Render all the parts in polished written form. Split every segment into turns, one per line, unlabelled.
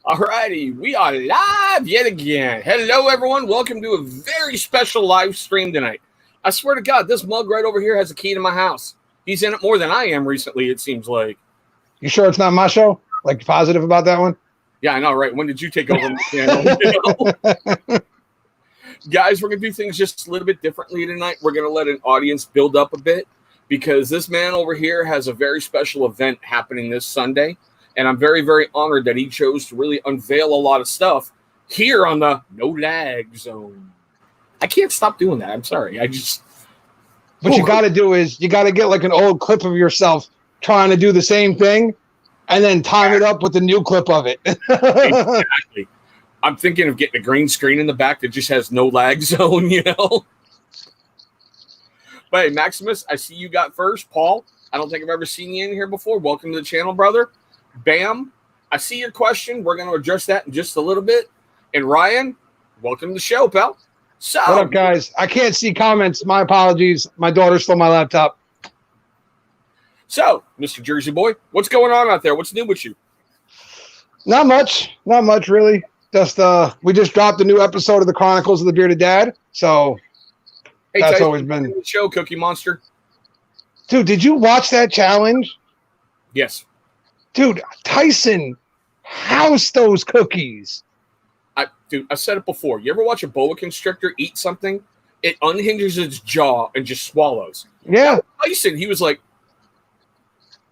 Alrighty, we are live yet again. Hello, everyone. Welcome to a very special live stream tonight. I swear to God, this mug right over here has a key to my house. He's in it more than I am recently, it seems like.
You sure it's not my show? Like, positive about that one?
Yeah, I know, right? When did you take over my channel? Guys, we're going to do things just a little bit differently tonight. We're going to let an audience build up a bit because this man over here has a very special event happening this Sunday. And I'm very, very honored that he chose to really unveil a lot of stuff here on the No Lag Zone. I can't stop doing that. I'm sorry.
What you got to do is you got to get like an old clip of yourself trying to do the same thing and then time it up with the new clip of it.
Exactly. I'm thinking of getting a green screen in the back that just has No Lag Zone, you know? But hey, Maximus, I see you got first. Paul, I don't think I've ever seen you in here before. Welcome to the channel, brother. Bam, I see your question. We're going to address that in just a little bit. And Ryan, welcome to the show, pal. So,
what up, guys? I can't see comments. My apologies. My daughter stole my laptop.
So, Mr. Jersey Boy, what's going on out there? What's new with you?
Not much. Not much, really. Just we just dropped a new episode of the Chronicles of the Bearded Dad. So,
hey,
that's
Tyson,
always been
the show, Cookie Monster.
Dude, did you watch that challenge?
Yes.
Dude, Tyson housed those cookies.
I said it before. You ever watch a boa constrictor eat something? It unhinges its jaw and just swallows.
Yeah.
Tyson, he was like...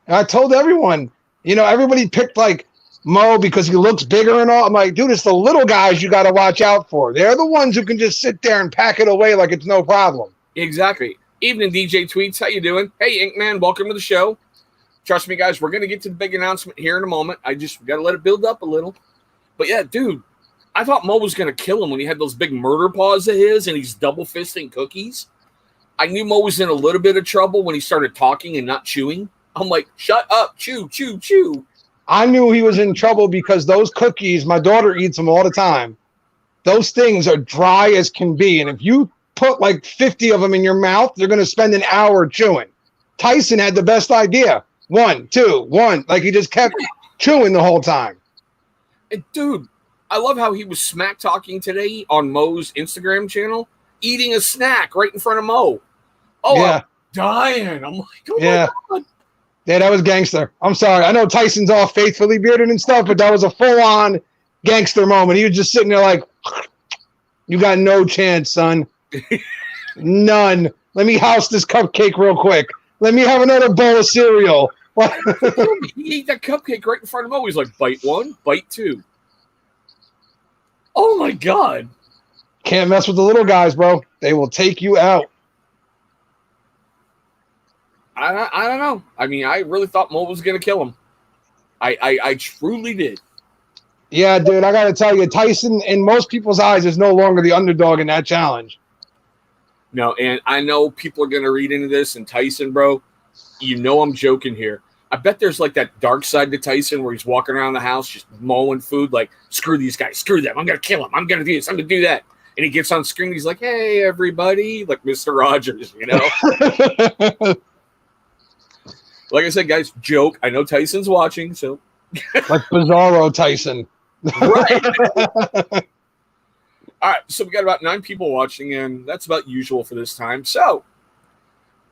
I told everyone, everybody picked like Mo because he looks bigger and all. I'm like, dude, it's the little guys you got to watch out for. They're the ones who can just sit there and pack it away like it's no problem.
Exactly. Evening, DJ Tweets. How you doing? Hey, Inkman, welcome to the show. Trust me, guys, we're going to get to the big announcement here in a moment. I just got to let it build up a little. But yeah, dude, I thought Mo was going to kill him when he had those big murder paws of his and he's double fisting cookies. I knew Mo was in a little bit of trouble when he started talking and not chewing. I'm like, shut up, chew, chew, chew.
I knew he was in trouble because those cookies, my daughter eats them all the time. Those things are dry as can be. And if you put like 50 of them in your mouth, they're going to spend an hour chewing. Tyson had the best idea. 1, 2, 1. Like he just kept chewing the whole time.
And dude, I love how he was smack talking today on Mo's Instagram channel, eating a snack right in front of Mo. Oh, yeah. I'm dying. I'm like, oh
yeah.
My God.
Yeah, that was gangster. I'm sorry. I know Tyson's all faithfully bearded and stuff, but that was a full-on gangster moment. He was just sitting there like, you got no chance, son. None. Let me house this cupcake real quick. Let me have another bowl of cereal.
He ate that cupcake right in front of Mo. He's like, bite 1, bite 2. Oh, my God.
Can't mess with the little guys, bro. They will take you out.
I don't know. I mean, I really thought Mo was going to kill him. I truly did.
Yeah, dude, I got to tell you, Tyson, in most people's eyes, is no longer the underdog in that challenge.
No, and I know people are going to read into this, and Tyson, bro, I'm joking here. I bet there's like that dark side to Tyson where he's walking around the house just mowing food like, screw these guys, screw them. I'm going to kill them. I'm going to do this. I'm going to do that. And he gets on screen. He's like, hey, everybody, like Mr. Rogers, Like I said, guys, joke. I know Tyson's watching, so.
Like Bizarro Tyson.
Right. All right, so we got about 9 people watching, and that's about usual for this time. So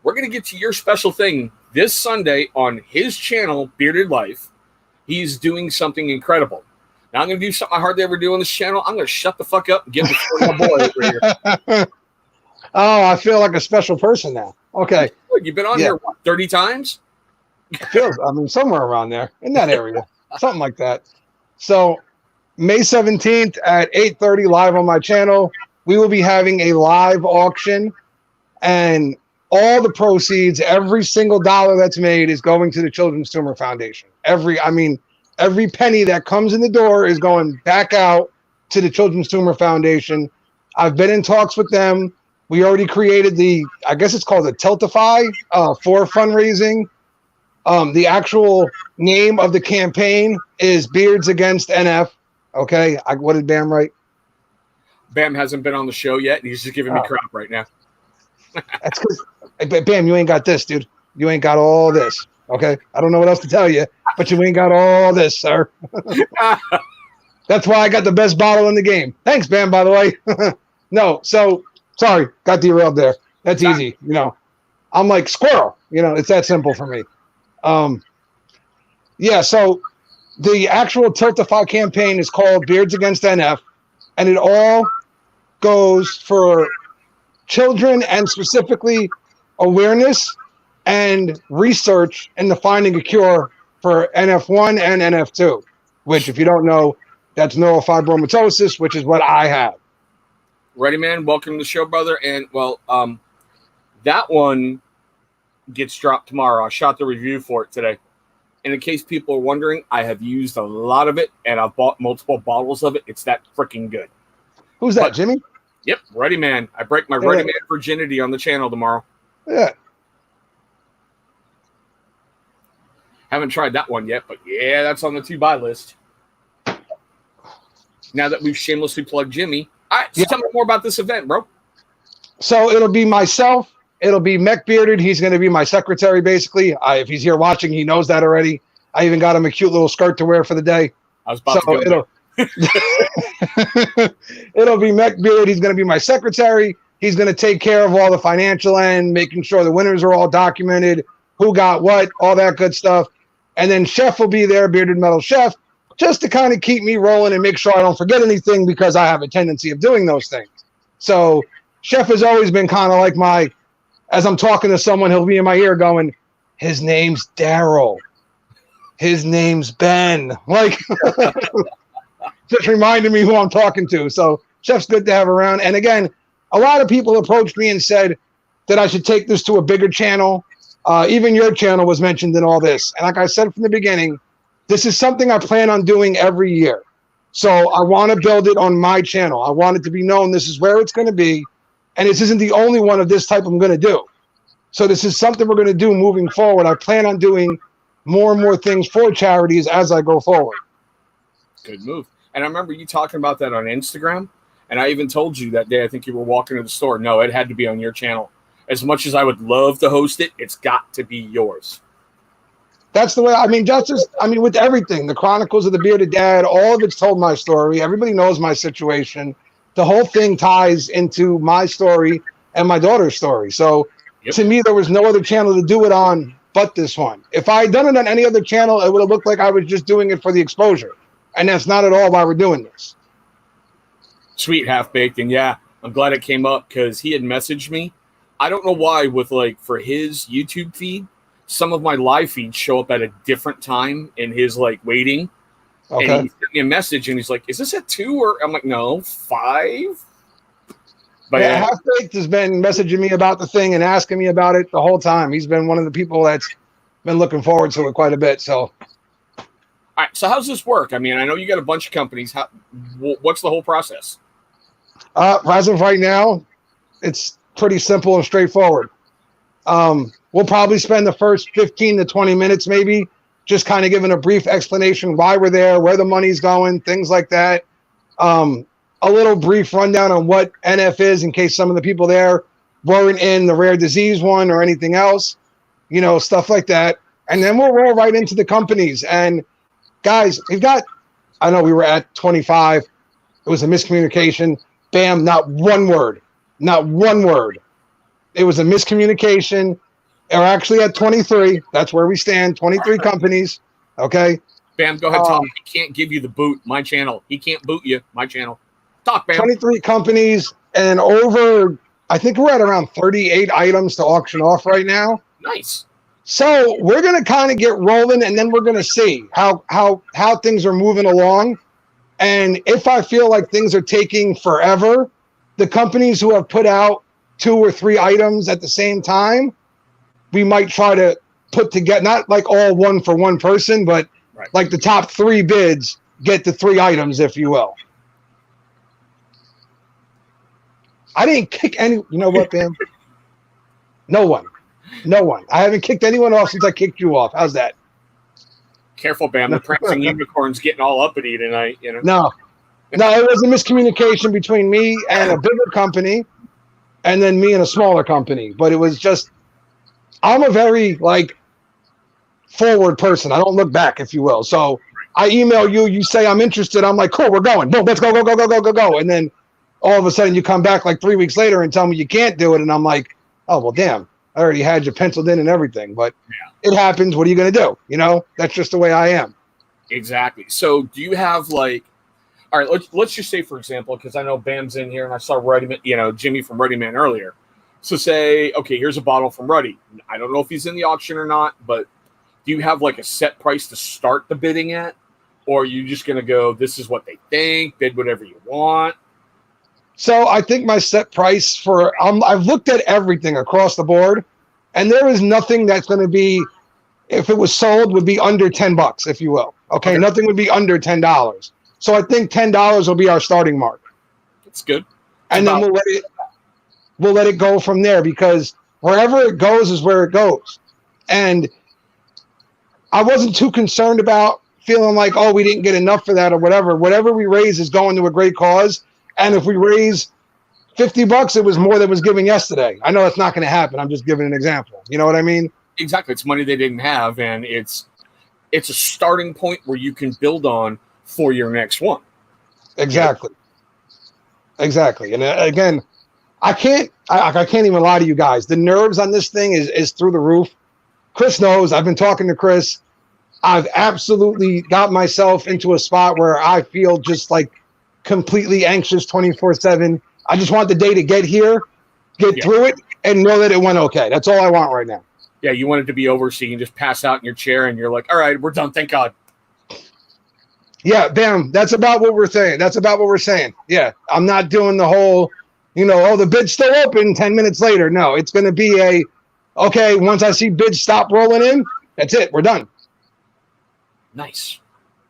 we're going to get to your special thing this Sunday on his channel, Bearded Life. He's doing something incredible. Now I'm going to do something I hardly ever do on this channel. I'm going to shut the fuck up and give it to my boy over here.
Oh, I feel like a special person now. Okay.
You've been on here, what, 30 times?
Somewhere around there, in that area. Something like that. So May 17th at 8:30 live on my channel, we will be having a live auction, and all the proceeds, every single dollar that's made is going to the Children's Tumor Foundation. Every penny that comes in the door is going back out to the Children's Tumor Foundation. I've been in talks with them. We already created I guess it's called the Tiltify for fundraising. The actual name of the campaign is Beards Against NF. Okay, what did Bam write?
Bam hasn't been on the show yet, and he's just giving me crap right now.
That's because, Bam, you ain't got this, dude. You ain't got all this. Okay, I don't know what else to tell you, but you ain't got all this, sir. That's why I got the best bottle in the game. Thanks, Bam, by the way. No, so sorry, got derailed there. That's easy. I'm like squirrel. It's that simple for me. Yeah, so the actual Tiltify campaign is called Beards Against NF, and it all goes for children and specifically awareness and research into finding a cure for NF1 and NF2, which, if you don't know, that's neurofibromatosis, which is what I have.
Ready, man? Welcome to the show, brother. And, that one gets dropped tomorrow. I shot the review for it today. And in case people are wondering, I have used a lot of it, and I've bought multiple bottles of it. It's that freaking good.
Who's that, Jimmy?
Yep, Ready Man. I break my Ready Man virginity on the channel tomorrow.
Yeah.
Haven't tried that one yet, but yeah, that's on the to-buy list. Now that we've shamelessly plugged Jimmy. All right, so tell me more about this event, bro.
So it'll be myself. It'll be Mech Bearded. He's going to be my secretary, basically. If he's here watching, he knows that already. I even got him a cute little skirt to wear for the day.
I was about to go
it'll be Mech Beard. He's going to be my secretary. He's going to take care of all the financial end, making sure the winners are all documented, who got what, all that good stuff. And then Chef will be there, Bearded Metal Chef, just to kind of keep me rolling and make sure I don't forget anything, because I have a tendency of doing those things. So Chef has always been kind of like as I'm talking to someone, he'll be in my ear going, his name's Daryl. His name's Ben. Just reminding me who I'm talking to. So Chef's good to have around. And again, a lot of people approached me and said that I should take this to a bigger channel. Even your channel was mentioned in all this. And like I said from the beginning, this is something I plan on doing every year. So I want to build it on my channel. I want it to be known this is where it's going to be. And this isn't the only one of this type I'm going to do. So this is something we're going to do moving forward. I plan on doing more and more things for charities as I go forward.
Good move. And I remember you talking about that on Instagram. And I even told you that day, I think you were walking to the store. No, it had to be on your channel. As much as I would love to host it, it's got to be yours.
That's the way, with everything, the Chronicles of the Bearded Dad, all of it's told my story. Everybody knows my situation. The whole thing ties into my story and my daughter's story. So to me, there was no other channel to do it on but this one. If I had done it on any other channel, it would have looked like I was just doing it for the exposure. And that's not at all why we're doing this.
Sweet, Half-Baked. And yeah, I'm glad it came up, because he had messaged me. I don't know why, with for his YouTube feed, some of my live feeds show up at a different time in his waiting. Okay. And he sent me a message and he's like, is this at 2? Or I'm like, no, 5. But
yeah, Half-Baked has been messaging me about the thing and asking me about it the whole time. He's been one of the people that's been looking forward to it quite a bit. So,
all right. So how's this work? I mean, I know you got a bunch of companies. What's the whole process?
As of right now, it's pretty simple and straightforward. We'll probably spend the first 15 to 20 minutes maybe just kind of giving a brief explanation why we're there, where the money's going, things like that. A little brief rundown on what NF is in case some of the people there weren't in the rare disease one or anything else, stuff like that. And then we'll roll right into the companies. And guys, I know we were at 25. It was a miscommunication. Bam, not one word. Not one word. It was a miscommunication. We're actually at 23. That's where we stand. 23 companies. Okay.
Bam, go ahead, Tom. He can't give you the boot. My channel. He can't boot you. My channel. Talk, Bam.
23 companies and I think we're at around 38 items to auction off right now.
Nice.
So we're going to kind of get rolling, and then we're going to see how things are moving along. And if I feel like things are taking forever, the companies who have put out 2 or 3 items at the same time, we might try to put together, not like all one for one person, but like the top 3 bids get the 3 items, if you will. I didn't kick any, you know what, Bam? No one. I haven't kicked anyone off since I kicked you off. How's that?
Careful, Bam. The prancing unicorn's getting all uppity tonight.
No, it was a miscommunication between me and a bigger company, and then me and a smaller company. But it was just, I'm a very forward person. I don't look back, if you will. So I email you, you say I'm interested. I'm like, cool, we're going. Boom, let's go, go, go, go, go, go, go. And then all of a sudden you come back like 3 weeks later and tell me you can't do it. And I'm like, oh, well, damn, I already had you penciled in and everything. But it happens. What are you going to do? You know, that's just the way I am.
Exactly. So do you have like, all right, let's just say, for example, because I know Bam's in here and I saw Ruddy, Jimmy from Ruddy Man earlier. So say, okay, here's a bottle from Ruddy. I don't know if he's in the auction or not, but do you have like a set price to start the bidding at? Or are you just going to go, this is what they think, bid whatever you want?
So I think my set price for, I've looked at everything across the board, and there is nothing that's going to be, if it was sold, would be under $10, if you will. Okay, nothing would be under $10. So I think $10 will be our starting mark.
That's good.
And then we'll let it go from there, because wherever it goes is where it goes. And I wasn't too concerned about feeling like, oh, we didn't get enough for that or whatever. Whatever we raise is going to a great cause. And if we raise $50, it was more than was given yesterday. I know it's not going to happen. I'm just giving an example. You know what I mean?
Exactly. It's money they didn't have, and it's a starting point where you can build on for your next one.
Exactly. Exactly. And again, I can't even lie to you guys. The nerves on this thing is through the roof. Chris knows. I've been talking to Chris. I've absolutely got myself into a spot where I feel just like completely anxious 24/7. I just want the day to get here, get through it, and know that it went okay. That's all I want right now.
Yeah, you want it to be over so you can just pass out in your chair and you're like, all right, we're done. Thank God.
Yeah, bam. That's about what we're saying. Yeah, I'm not doing the whole, the bid's still open 10 minutes later. No, it's going to be okay, once I see bids stop rolling in, that's it. We're done.
Nice.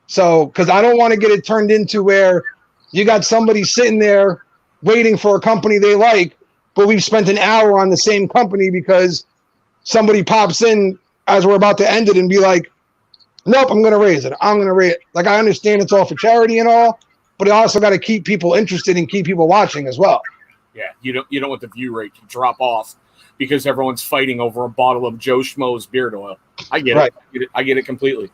So, because I don't want to get it turned into where you got somebody sitting there waiting for a company they like, but we've spent an hour on the same company because somebody pops in as we're about to end it and be like, nope, I'm going to raise it. I'm going to raise it. Like, I understand it's all for charity and all, but I also got to keep people interested and keep people watching as well.
Yeah, you don't want the view rate to drop off because everyone's fighting over a bottle of Joe Schmo's beard oil. I get it. I get it completely.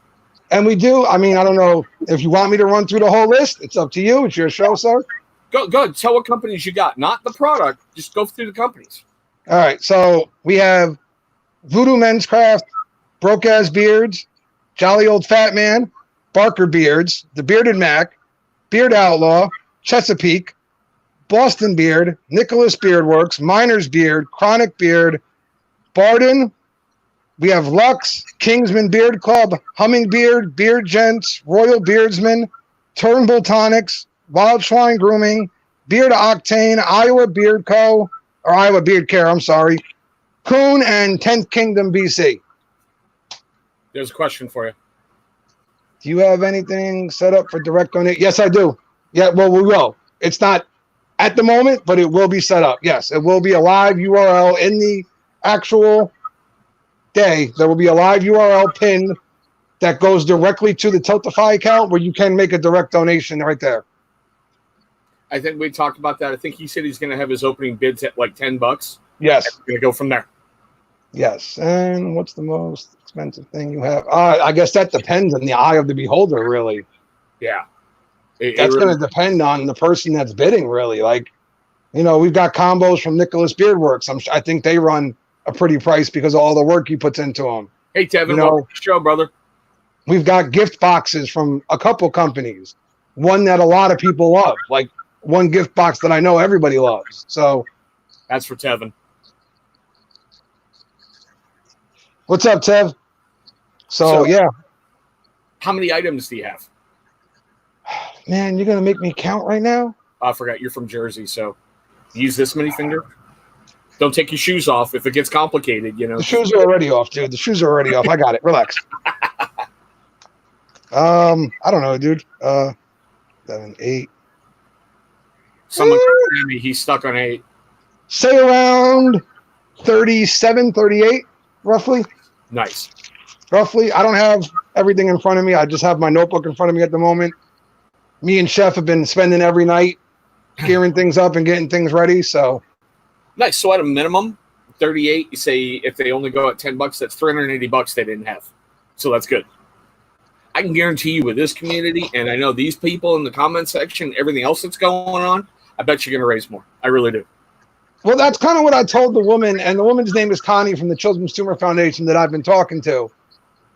And we do. I mean, I don't know if you want me to run through the whole list. It's up to you. It's your show, sir.
Go. Tell what companies you got. Not the product. Just go through the companies.
All right. So we have Voodoo Men's Craft, Broke Ass Beards, Jolly Old Fat Man, Barker Beards, The Bearded Mac, Beard Outlaw, Chesapeake, Boston Beard, Nicholas Beard Works, Miner's Beard, Chronic Beard, Barden. We have Lux, Kingsman Beard Club, Humming Beard, Beard Gents, Royal Beardsman, Turnbull Tonics, Wild Swine Grooming, Beard Octane, Iowa Beard Co., or Iowa Beard Care, I'm sorry, Coon, and 10th Kingdom BC.
There's a question for you.
Do you have anything set up for direct donation? Yes, I do. Yeah, well, we will. It's not at the moment, but it will be set up. Yes, it will be a live URL in the actual day. There will be a live URL pinned that goes directly to the Tiltify account where you can make a direct donation right there.
I think we talked about that. I think he said he's going to have his opening bids at like $10.
Yes.
We're going to go from there.
Yes. And what's the most expensive thing you have? I guess that depends on the eye of the beholder, really.
Yeah.
That's really going to depend on the person that's bidding, really. Like, we've got combos from Nicholas Beard Works. I think they run a pretty price because of all the work he puts into them.
Hey, Tevin, welcome to the show, brother.
We've got gift boxes from a couple companies. One that a lot of people love, like one gift box that I know everybody loves. So
that's for Tevin.
What's up, Tev? So yeah.
How many items do you have?
Man, you're going to make me count right now?
I forgot you're from Jersey, so use this many finger. Don't take your shoes off if it gets complicated,
The shoes are already off, dude. The shoes are already off. I got it. Relax. I don't know, dude. 7, 8.
Someone told me he's stuck on 8.
Say around 37, 38, roughly.
Nice.
Roughly. I don't have everything in front of me. I just have my notebook in front of me at the moment. Me and Chef have been spending every night gearing things up and getting things ready, so.
Nice. So at a minimum, 38, you say if they only go at $10, that's $380 they didn't have. So that's good. I can guarantee you with this community, and I know these people in the comment section, everything else that's going on, I bet you're going to raise more. I really do.
Well, that's kind of what I told the woman, and the woman's name is Connie from the Children's Tumor Foundation that I've been talking to.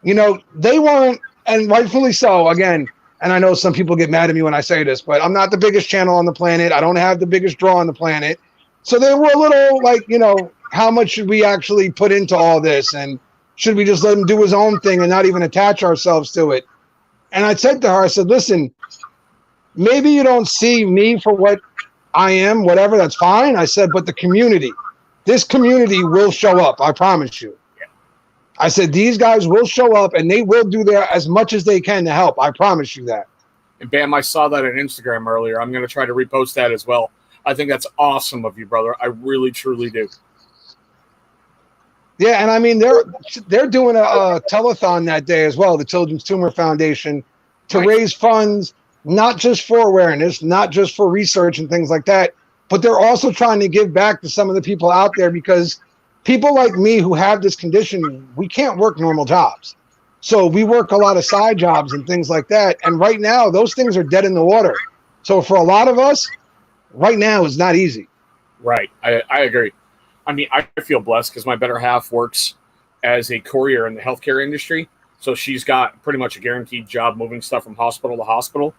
You know, they weren't, and rightfully so, again, and I know some people get mad at me when I say this, but I'm not the biggest channel on the planet. I don't have the biggest draw on the planet. So they were a little like, you know, how much should we actually put into all this? And should we just let him do his own thing and not even attach ourselves to it? And I said to her, I said, listen, maybe you don't see me for what I am, whatever, that's fine. I said, but the community, this community will show up. I promise you. I said, these guys will show up and they will do their as much as they can to help. I promise you that.
And Bam, I saw that on Instagram earlier. I'm going to try to repost that as well. I think that's awesome of you, brother. I really, truly do.
Yeah, and I mean, they're doing a telethon that day as well, the Children's Tumor Foundation, to raise funds, not just for awareness, not just for research and things like that, but they're also trying to give back to some of the people out there, because people like me who have this condition, we can't work normal jobs. So we work a lot of side jobs and things like that. And right now, those things are dead in the water. So for a lot of us, right now is not easy.
Right. I agree. I mean, I feel blessed because my better half works as a courier in the healthcare industry. So she's got pretty much a guaranteed job moving stuff from hospital to hospital.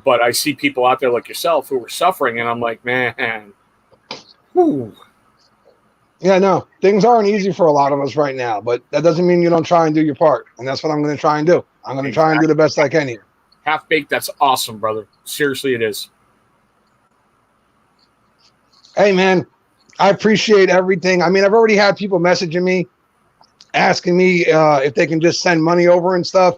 But I see people out there like yourself who are suffering, and I'm like, man, whew.
Yeah, no, things aren't easy for a lot of us right now, but that doesn't mean you don't try and do your part. And that's what I'm going to try and do. I'm going to try and do the best I can here.
Half-baked, that's awesome, brother. Seriously, it is.
Hey, man, I appreciate everything. I mean, I've already had people messaging me, asking me if they can just send money over and stuff.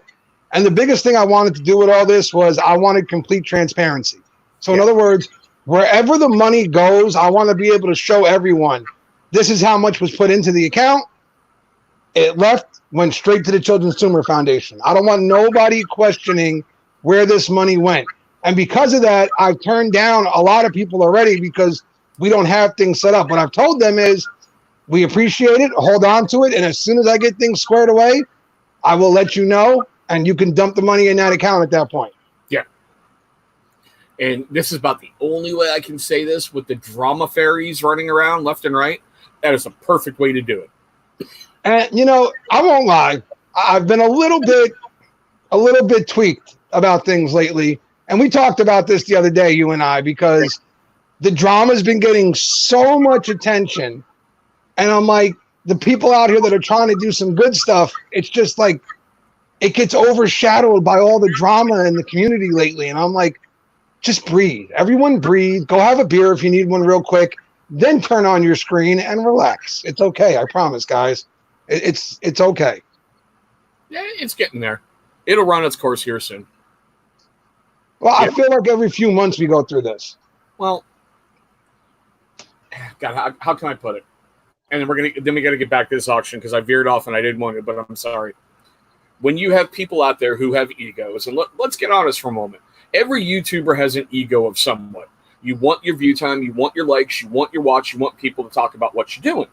And the biggest thing I wanted to do with all this was I wanted complete transparency. So in other words, wherever the money goes, I want to be able to show everyone, this is how much was put into the account. It left, went straight to the Children's Tumor Foundation. I don't want nobody questioning where this money went. And because of that, I've turned down a lot of people already because we don't have things set up. What I've told them is, we appreciate it, hold on to it, and as soon as I get things squared away, I will let you know, and you can dump the money in that account at that point.
Yeah. And this is about the only way I can say this, with the drama fairies running around left and right. That is a perfect way to do it.
And, you know, I won't lie. I've been a little bit tweaked about things lately. And we talked about this the other day, you and I, because the drama's been getting so much attention. And I'm like, the people out here that are trying to do some good stuff, it's just like, it gets overshadowed by all the drama in the community lately. And I'm like, just breathe. Everyone breathe. Go have a beer if you need one real quick. Then turn on your screen and relax. It's okay. I promise, guys. It's okay.
Yeah, it's getting there. It'll run its course here soon.
Well, I feel like every few months we go through this.
Well, God, how can I put it? And then we got to get back to this auction because I veered off and I didn't want to, but I'm sorry. When you have people out there who have egos, and let's get honest for a moment. Every YouTuber has an ego of somewhat. You want your view time, you want your likes, you want your watch, you want people to talk about what you're doing.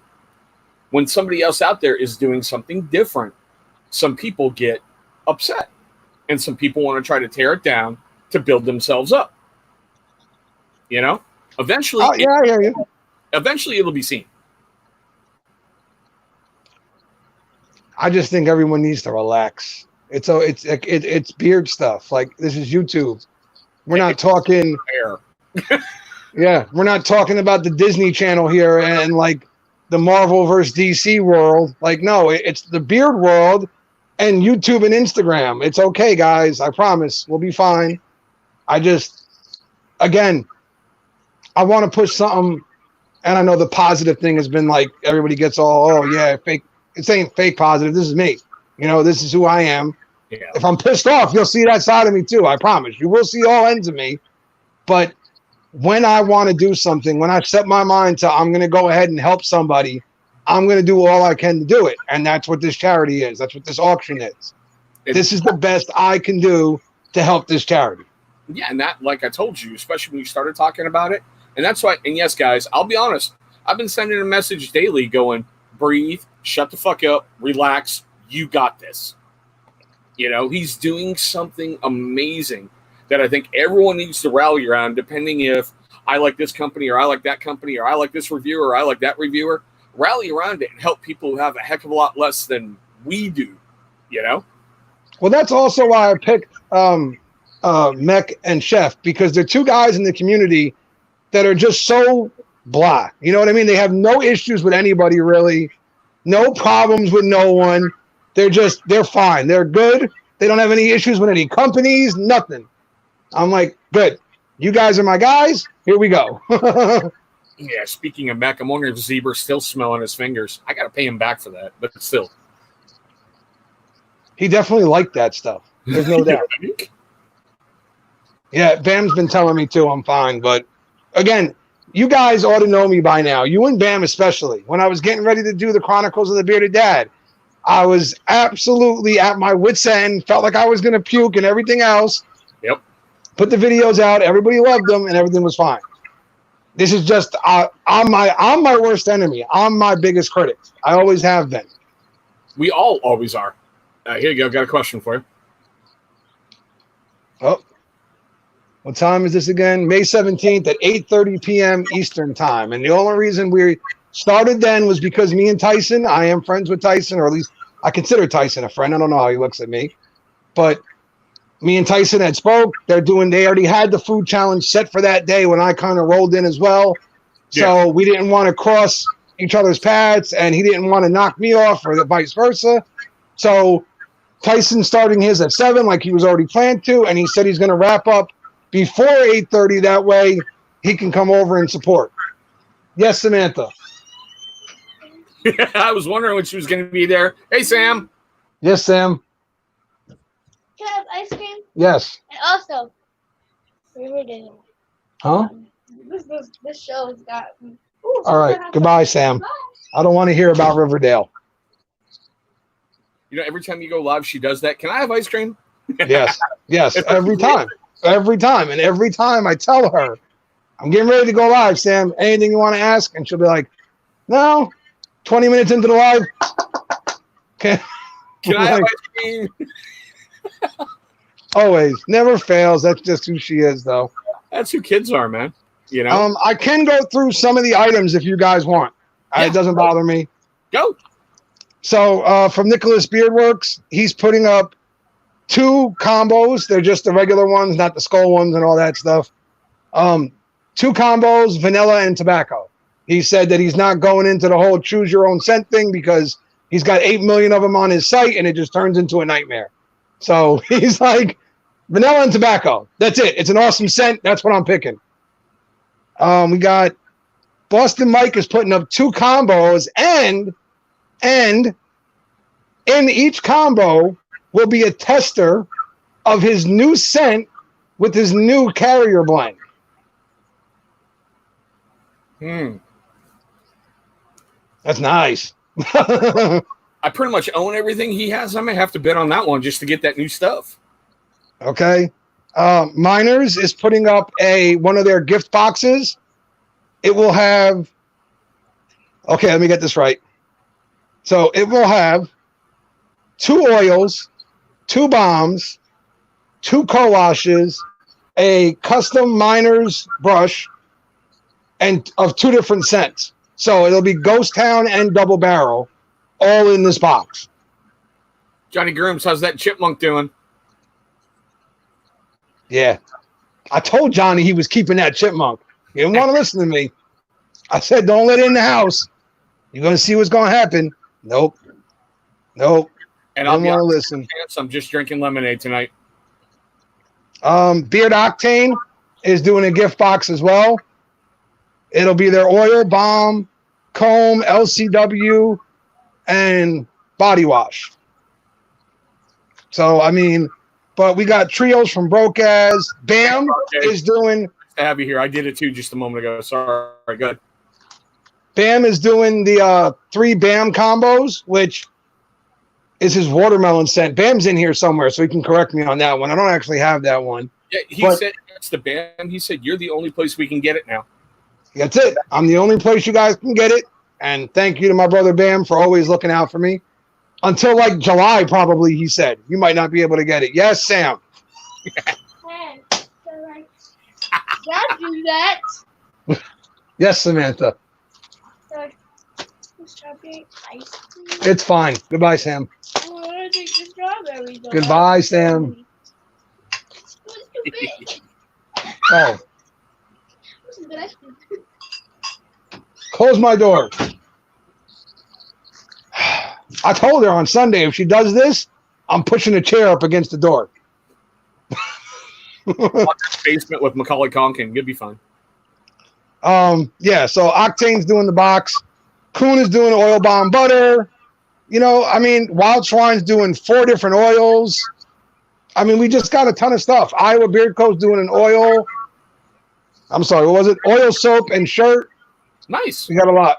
When somebody else out there is doing something different, some people get upset. And some people want to try to tear it down to build themselves up. You know? Eventually,
I hear you.
Eventually it'll be seen.
I just think everyone needs to relax. It's beard stuff. Like, this is YouTube. We're not talking yeah, we're not talking about the Disney Channel here and like the Marvel versus DC world. Like, no, it's the beard world and YouTube and Instagram. It's okay, guys. I promise we'll be fine. I want to push something. And I know the positive thing has been like, everybody gets all, oh yeah, fake. It's ain't fake positive. This is me. You know, this is who I am. Yeah. If I'm pissed off, you'll see that side of me too. I promise. You will see all ends of me. But when I want to do something, when I set my mind to, I'm going to go ahead and help somebody, I'm going to do all I can to do it. And that's what this charity is. That's what this auction is. This is the best I can do to help this charity.
Yeah. And that, like I told you, especially when you started talking about it. And that's why, and yes, guys, I'll be honest. I've been sending a message daily going, breathe, shut the fuck up, relax. You got this. You know, he's doing something amazing that I think everyone needs to rally around, depending if I like this company or I like that company or I like this reviewer or I like that reviewer. Rally around it and help people who have a heck of a lot less than we do, you know?
Well, that's also why I picked Mech and Chef, because they're two guys in the community that are just so blah. You know what I mean? They have no issues with anybody, really. No problems with no one. They're fine. They're good. They don't have any issues with any companies, nothing. I'm like, good. You guys are my guys. Here we go.
Yeah, speaking of Mech, I'm wondering if Zebra's still smelling his fingers. I got to pay him back for that, but still.
He definitely liked that stuff. There's no doubt. Yeah, Bam's been telling me too I'm fine. But again, you guys ought to know me by now. You and Bam especially. When I was getting ready to do the Chronicles of the Bearded Dad, I was absolutely at my wit's end, felt like I was going to puke and everything else.
Yep.
Put the videos out. Everybody loved them and everything was fine. This is just, I'm my worst enemy. I'm my biggest critic. I always have been.
We all always are. Here you go. Got a question for you.
Oh, what time is this again? May 17th at 8:30 p.m. Eastern time. And the only reason we started then was because me and Tyson, I am friends with Tyson, or at least I consider Tyson a friend. I don't know how he looks at me. But me and Tyson had spoke. They already had the food challenge set for that day when I kind of rolled in as well. So we didn't want to cross each other's paths, and he didn't want to knock me off or the vice versa. So Tyson starting his at 7 like he was already planned to, and he said he's going to wrap up before 8:30. That way he can come over and support. Yes, Samantha.
I was wondering when she was going to be there. Hey, Sam.
Yes, Sam.
Can I have ice cream?
Yes.
And also, Riverdale.
Huh?
This show has got.
All right. Goodbye, Sam. I don't want to hear about Riverdale.
You know, every time you go live, she does that. Can I have ice cream?
Yes. Yes. Every time. Every time. And every time I tell her, I'm getting ready to go live, Sam. Anything you want to ask? And she'll be like, no. 20 minutes into the live.
Can I have ice cream?
Always. Never fails. That's just who she is, though.
That's who kids are, man. You know?
I can go through some of the items if you guys want.
Yeah.
It doesn't bother me.
Go.
So from Nicholas Beardworks, he's putting up 2 combos. They're just the regular ones, not the skull ones and all that stuff. 2 combos, vanilla and tobacco. He said that he's not going into the whole choose your own scent thing because he's got 8 million of them on his site and it just turns into a nightmare. So he's like, vanilla and tobacco. That's it. It's an awesome scent. That's what I'm picking. We got Boston Mike is putting up 2 combos, and in each combo will be a tester of his new scent with his new carrier blend. That's nice.
I pretty much own everything he has. I may have to bid on that one just to get that new stuff.
Okay. Miners is putting up one of their gift boxes. It will have, okay, let me get this right. So it will have 2 oils, 2 bombs, 2 co-washes, a custom miner's brush, and of 2 different scents. So it'll be Ghost Town and Double Barrel all in this box.
Johnny Grooms, how's that chipmunk doing?
Yeah. I told Johnny he was keeping that chipmunk. He didn't want to listen to me. I said, don't let it in the house. You're going to see what's going to happen. Nope.
And I'll
don't want to listen.
I'm just drinking lemonade tonight.
Beard Octane is doing a gift box as well. It'll be their oil, balm, comb, LCW, and body wash. So, I mean, but we got trios from Broke As. Bam is doing.
To have you here. I did it too just a moment ago. Sorry. Good.
Bam is doing the 3 Bam combos, which is his watermelon scent. Bam's in here somewhere, so he can correct me on that one. I don't actually have that one.
Yeah, he said that's the Bam. He said you're the only place we can get it now.
That's it. I'm the only place you guys can get it. And thank you to my brother Bam for always looking out for me. Until like July, probably, he said. You might not be able to get it. Yes, Sam.
Hey, so like, don't do that.
Yes, Samantha.
So, strawberry ice cream.
It's fine. Goodbye, Sam.
I want to take the strawberry. Though.
Goodbye, Sam.
It's too big.
Oh,
This is good ice cream.
close my door. I told her on Sunday, if she does this, I'm pushing a chair up against the door.
Basement with Macaulay Culkin. You'll be fine.
Yeah, so Octane's doing the box. Kuhn is doing oil bomb butter. You know, I mean, Wild Swine's doing 4 different oils. I mean, we just got a ton of stuff. Iowa Beard Co's doing an oil. I'm sorry, what was it? Oil, soap, and shirt.
Nice.
We got a lot.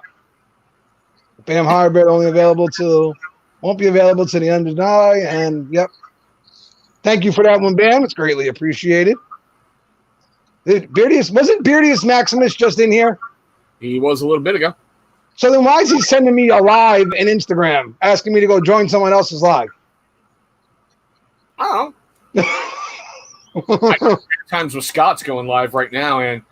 Bam Hybrid won't be available to the end of July. And yep. Thank you for that one, Bam. It's greatly appreciated. Wasn't Beardius Maximus just in here?
He was a little bit ago.
So then why is he sending me a live in Instagram, asking me to go join someone else's live?
I don't know. Times with Scott's going live right now, and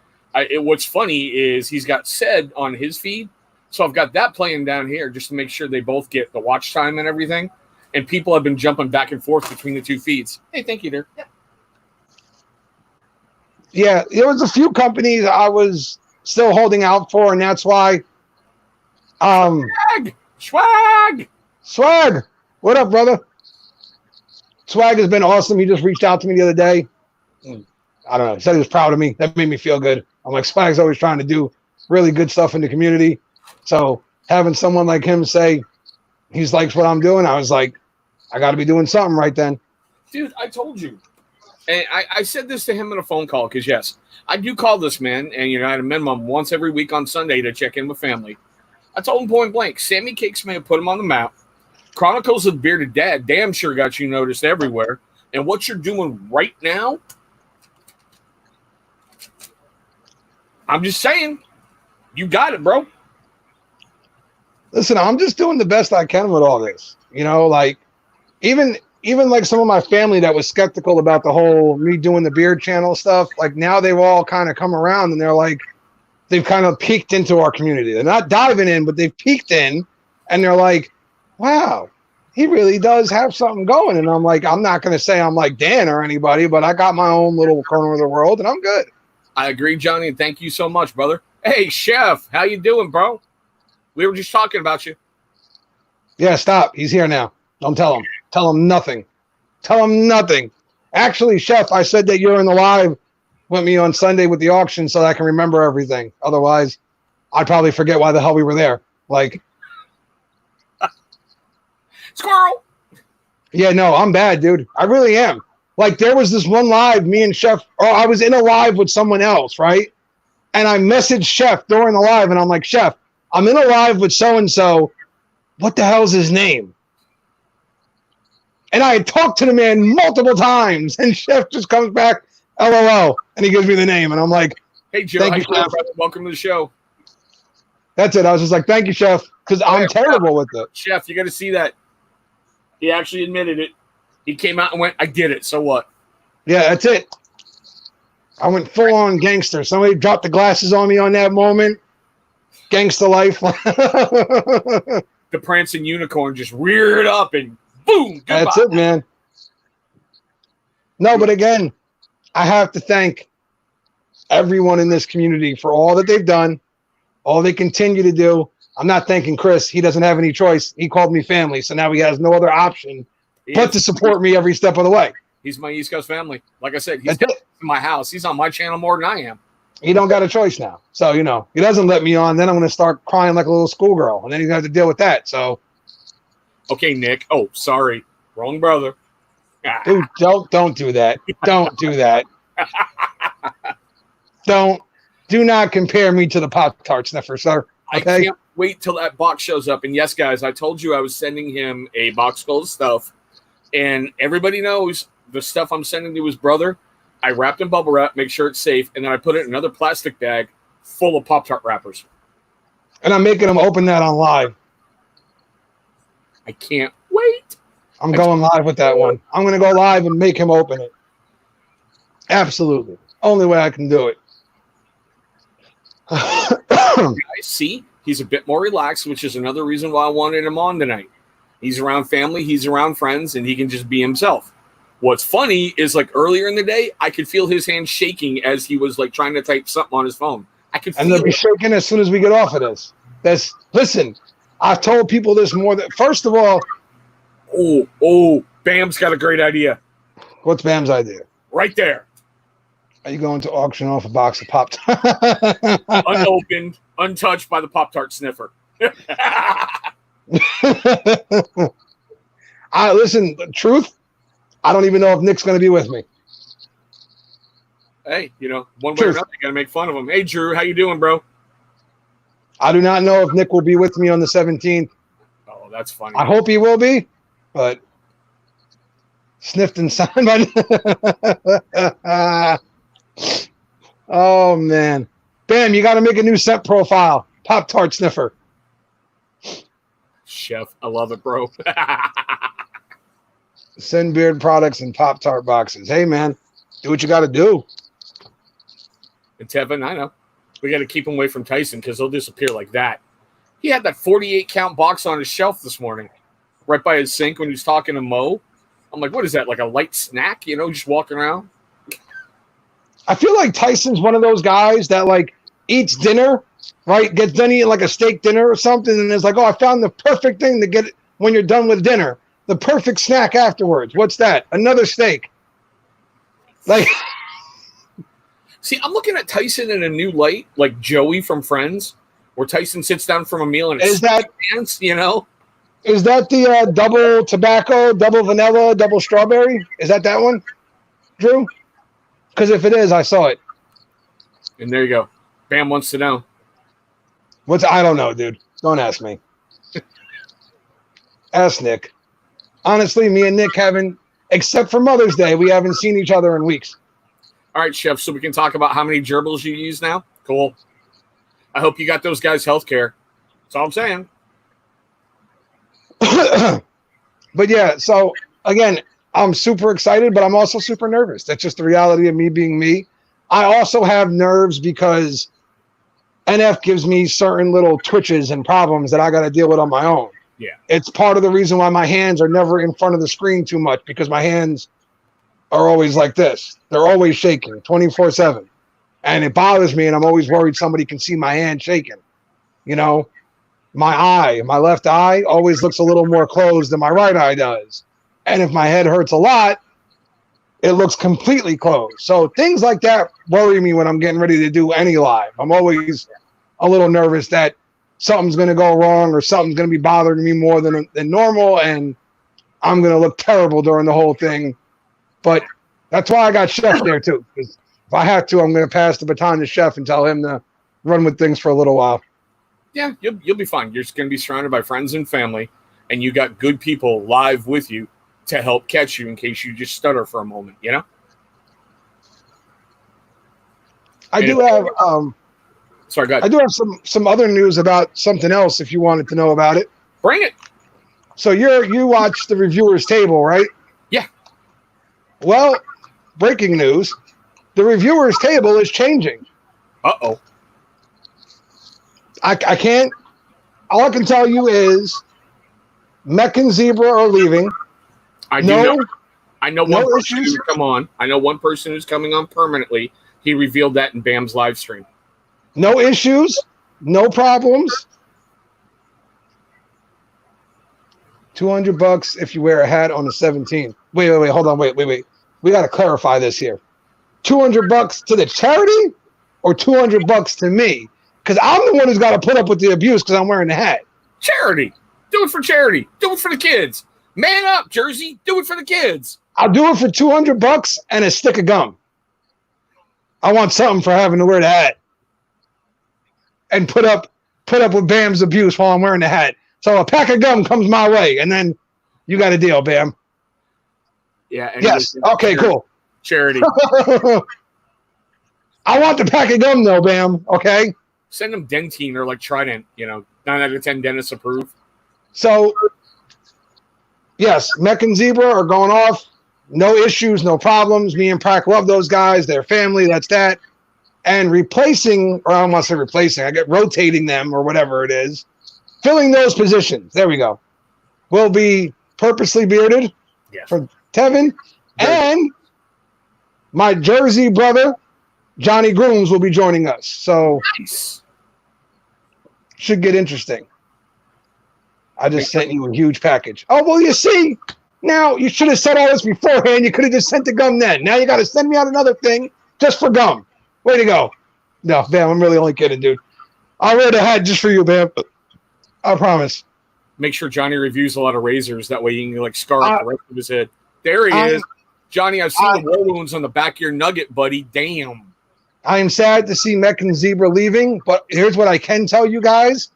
what's funny is he's got said on his feed, so I've got that playing down here just to make sure they both get the watch time and everything. And people have been jumping back and forth between the 2 feeds. Hey, thank you, dear.
Yeah, there was a few companies I was still holding out for, and that's why. Swag. What up, brother? Swag has been awesome. He just reached out to me the other day. I don't know. He said he was proud of me. That made me feel good. I'm like, Swag's always trying to do really good stuff in the community. So having someone like him say he likes what I'm doing, I was like, I got to be doing something right then.
Dude, I told you. And I said this to him in a phone call because, yes, I do call this man, and, you know, at a minimum once every week on Sunday to check in with family. I told him point blank, Sammy Cakes may have put him on the map. Chronicles of the Bearded Dad damn sure got you noticed everywhere. And what you're doing right now, I'm just saying, you got it, bro.
Listen, I'm just doing the best I can with all this. You know, like, even like some of my family that was skeptical about the whole me doing the beard channel stuff, like now they've all kind of come around and they're like, they've kind of peeked into our community. They're not diving in, but they've peeked in and they're like, wow, he really does have something going. And I'm like, I'm not going to say I'm like Dan or anybody, but I got my own little corner of the world and I'm good.
I agree, Johnny, and thank you so much, brother. Hey, Chef, how you doing, bro? We were just talking about you.
Yeah, stop. He's here now. Don't tell him. Tell him nothing. Tell him nothing. Actually, Chef, I said that you're in the live with me on Sunday with the auction so that I can remember everything. Otherwise, I'd probably forget why the hell we were there. Like,
squirrel.
Yeah, no, I'm bad, dude. I really am. Like, there was this one live, me and Chef, or I was in a live with someone else, right? And I messaged Chef during the live, and I'm like, Chef, I'm in a live with so-and-so. What the hell's his name? And I had talked to the man multiple times, and Chef just comes back, LOL, and he gives me the name, and I'm like,
hey, Joe,
thank you, Chef.
Welcome to the show.
That's it. I was just like, thank you, Chef, because I'm terrible with it.
Chef, you got to see that. He actually admitted it. He came out and went, I did it. So what?
Yeah, that's it. I went full-on gangster. Somebody dropped the glasses on me on that moment. Gangster life.
The prancing unicorn just reared up and boom. Goodbye.
That's it, man. No, but again, I have to thank everyone in this community for all that they've done, all they continue to do. I'm not thanking Chris. He doesn't have any choice. He called me family, so now he has no other option but to support me every step of the way.
He's my East Coast family. Like I said, he's in my house. He's on my channel more than I am.
He don't got a choice now. So, you know, he doesn't let me on. Then I'm going to start crying like a little schoolgirl, and then he's going to have to deal with that. So,
okay, Nick. Oh, sorry. Wrong brother.
Dude, don't do that. Don't do that. Do not compare me to the Pop-Tart sniffer, sir. Okay?
I can't wait till that box shows up. And yes, guys, I told you I was sending him a box full of stuff. And everybody knows the stuff I'm sending to his brother, I wrapped in bubble wrap, make sure it's safe, and then I put it in another plastic bag full of Pop-Tart wrappers.
And I'm making him open that on live.
I can't wait. wait.
I'm going live with that one. I'm going to go live and make him open it. Absolutely. Only way I can do it.
Guys, see, he's a bit more relaxed, which is another reason why I wanted him on tonight. He's around family, he's around friends, and he can just be himself. What's funny is, like, earlier in the day, I could feel his hand shaking as he was, like, trying to type something on his phone. I could feel
and they'll be shaking as soon as we get off of this. Listen, I've told people this more than, first of all.
Oh, Bam's got a great idea.
What's Bam's idea?
Right there.
Are you going to auction off a box of Pop Tarts?
Unopened, untouched by the Pop-Tart sniffer.
Listen, truth, I don't even know if Nick's going to be with me.
Hey, one way or another, you got to make fun of him. Hey, Drew, how you doing, bro?
I do not know if Nick will be with me on the 17th.
Oh, that's funny.
I hope he will be, but sniffed and signed by. Oh, man. Bam, you got to make a new scent profile. Pop-Tart sniffer.
Chef, I love it, bro.
Send beard products and Pop-Tart boxes. Hey, man, do what you got to do.
And Tevin, I know. We got to keep him away from Tyson because he'll disappear like that. He had that 48-count box on his shelf this morning, right by his sink when he was talking to Mo. I'm like, what is that, like a light snack, just walking around?
I feel like Tyson's one of those guys that, like, eats dinner, right? Gets done eating like a steak dinner or something, and is like, oh, I found the perfect thing to get when you're done with dinner. The perfect snack afterwards. What's that? Another steak. Like,
see, I'm looking at Tyson in a new light, like Joey from Friends, where Tyson sits down from a meal and
is that
pants,
Is that the double tobacco, double vanilla, double strawberry? Is that one, Drew? Because if it is, I saw it.
And there you go. Bam wants to know.
I don't know, dude. Don't ask me. Ask Nick. Honestly, me and Nick haven't, except for Mother's Day, we haven't seen each other in weeks.
All right, Chef, so we can talk about how many gerbils you use now? Cool. I hope you got those guys health care. That's all I'm saying.
But yeah, so again, I'm super excited, but I'm also super nervous. That's just the reality of me being me. I also have nerves because NF gives me certain little twitches and problems that I got to deal with on my own.
Yeah.
It's part of the reason why my hands are never in front of the screen too much, because my hands are always like this. They're always shaking 24/7. And it bothers me, and I'm always worried somebody can see my hand shaking. My left eye always looks a little more closed than my right eye does. And if my head hurts a lot, it looks completely closed. So things like that worry me when I'm getting ready to do any live. I'm always a little nervous that something's going to go wrong or something's going to be bothering me more than normal, and I'm going to look terrible during the whole thing. But that's why I got Chef there too. Because if I have to, I'm going to pass the baton to Chef and tell him to run with things for a little while.
Yeah, you'll be fine. You're just going to be surrounded by friends and family, and you got good people live with you to help catch you in case you just stutter for a moment,
I do have
sorry, go ahead.
I do have some other news about something else if you wanted to know about it.
Bring it.
So you watch the reviewers table, right?
Yeah.
Well, breaking news, the reviewers table is changing.
Uh-oh.
I can't, all I can tell you is Mech and Zebra are leaving.
I know one person
issues.
who's come on. I know one person who's coming on permanently. He revealed that in Bam's live stream.
No issues, no problems. $200 if you wear a hat on the 17th. Wait, hold on, wait. We got to clarify this here. $200 to the charity or $200 to me? Because I'm the one who's got to put up with the abuse because I'm wearing the hat.
Charity. Do it for charity. Do it for the kids. Man up, Jersey. Do it for the kids.
I'll do it for $200 and a stick of gum. I want something for having to wear the hat. And put up with Bam's abuse while I'm wearing the hat. So a pack of gum comes my way, and then you got a deal, Bam.
Yeah.
Yes. Okay, cool.
Charity.
I want the pack of gum, though, Bam. Okay?
Send them Dentine or like Trident, 9 out of 10 dentists approve.
So yes, Mech and Zebra are going off. No issues, no problems. Me and Prack love those guys. They're family. That's that. And replacing, or I don't want to say replacing, I get rotating them or whatever it is, filling those positions. There we go. Will be Purposely Bearded for Tevin. And my Jersey brother, Johnny Grooms, will be joining us. So
Nice.
Should get interesting. I just sent you a huge package. Oh, well, you see, now you should have said all this beforehand. You could have just sent the gum then. Now you got to send me out another thing just for gum. Way to go. No, Bam, I'm really only kidding, dude. I'll wear the hat just for you, Bam. I promise.
Make sure Johnny reviews a lot of razors. That way you can like scar up the rest of his head. There he is. Johnny, I've seen the war wounds on the back of your nugget, buddy. Damn.
I am sad to see Mech and Zebra leaving, but here's what I can tell you guys.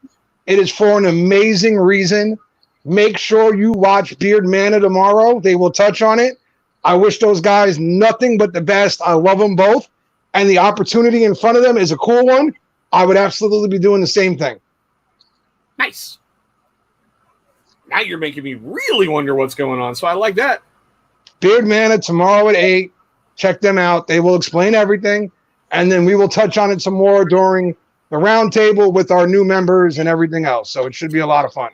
It is for an amazing reason. Make sure you watch Beard Mana tomorrow. They will touch on it. I wish those guys nothing but the best. I love them both. And the opportunity in front of them is a cool one. I would absolutely be doing the same thing.
Nice. Now you're making me really wonder what's going on. So I like that.
Beard Mana tomorrow at 8. Check them out. They will explain everything. And then we will touch on it some more during the roundtable with our new members and everything else. So it should be a lot of fun.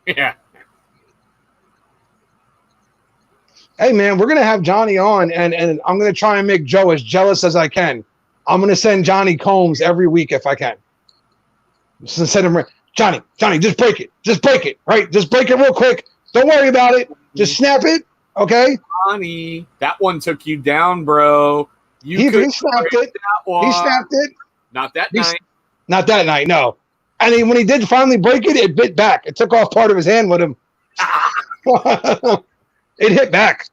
Yeah.
Hey, man, we're going to have Johnny on, and I'm going to try and make Joe as jealous as I can. I'm going to send Johnny combs every week if I can. So send him, Johnny, just break it. Just break it, right? Just break it real quick. Don't worry about it. Just snap it, okay?
Johnny, that one took you down, bro.
He snapped it. He snapped it.
Not that night.
Not that night, no. And when he did finally break it, it bit back. It took off part of his hand with him. It hit back.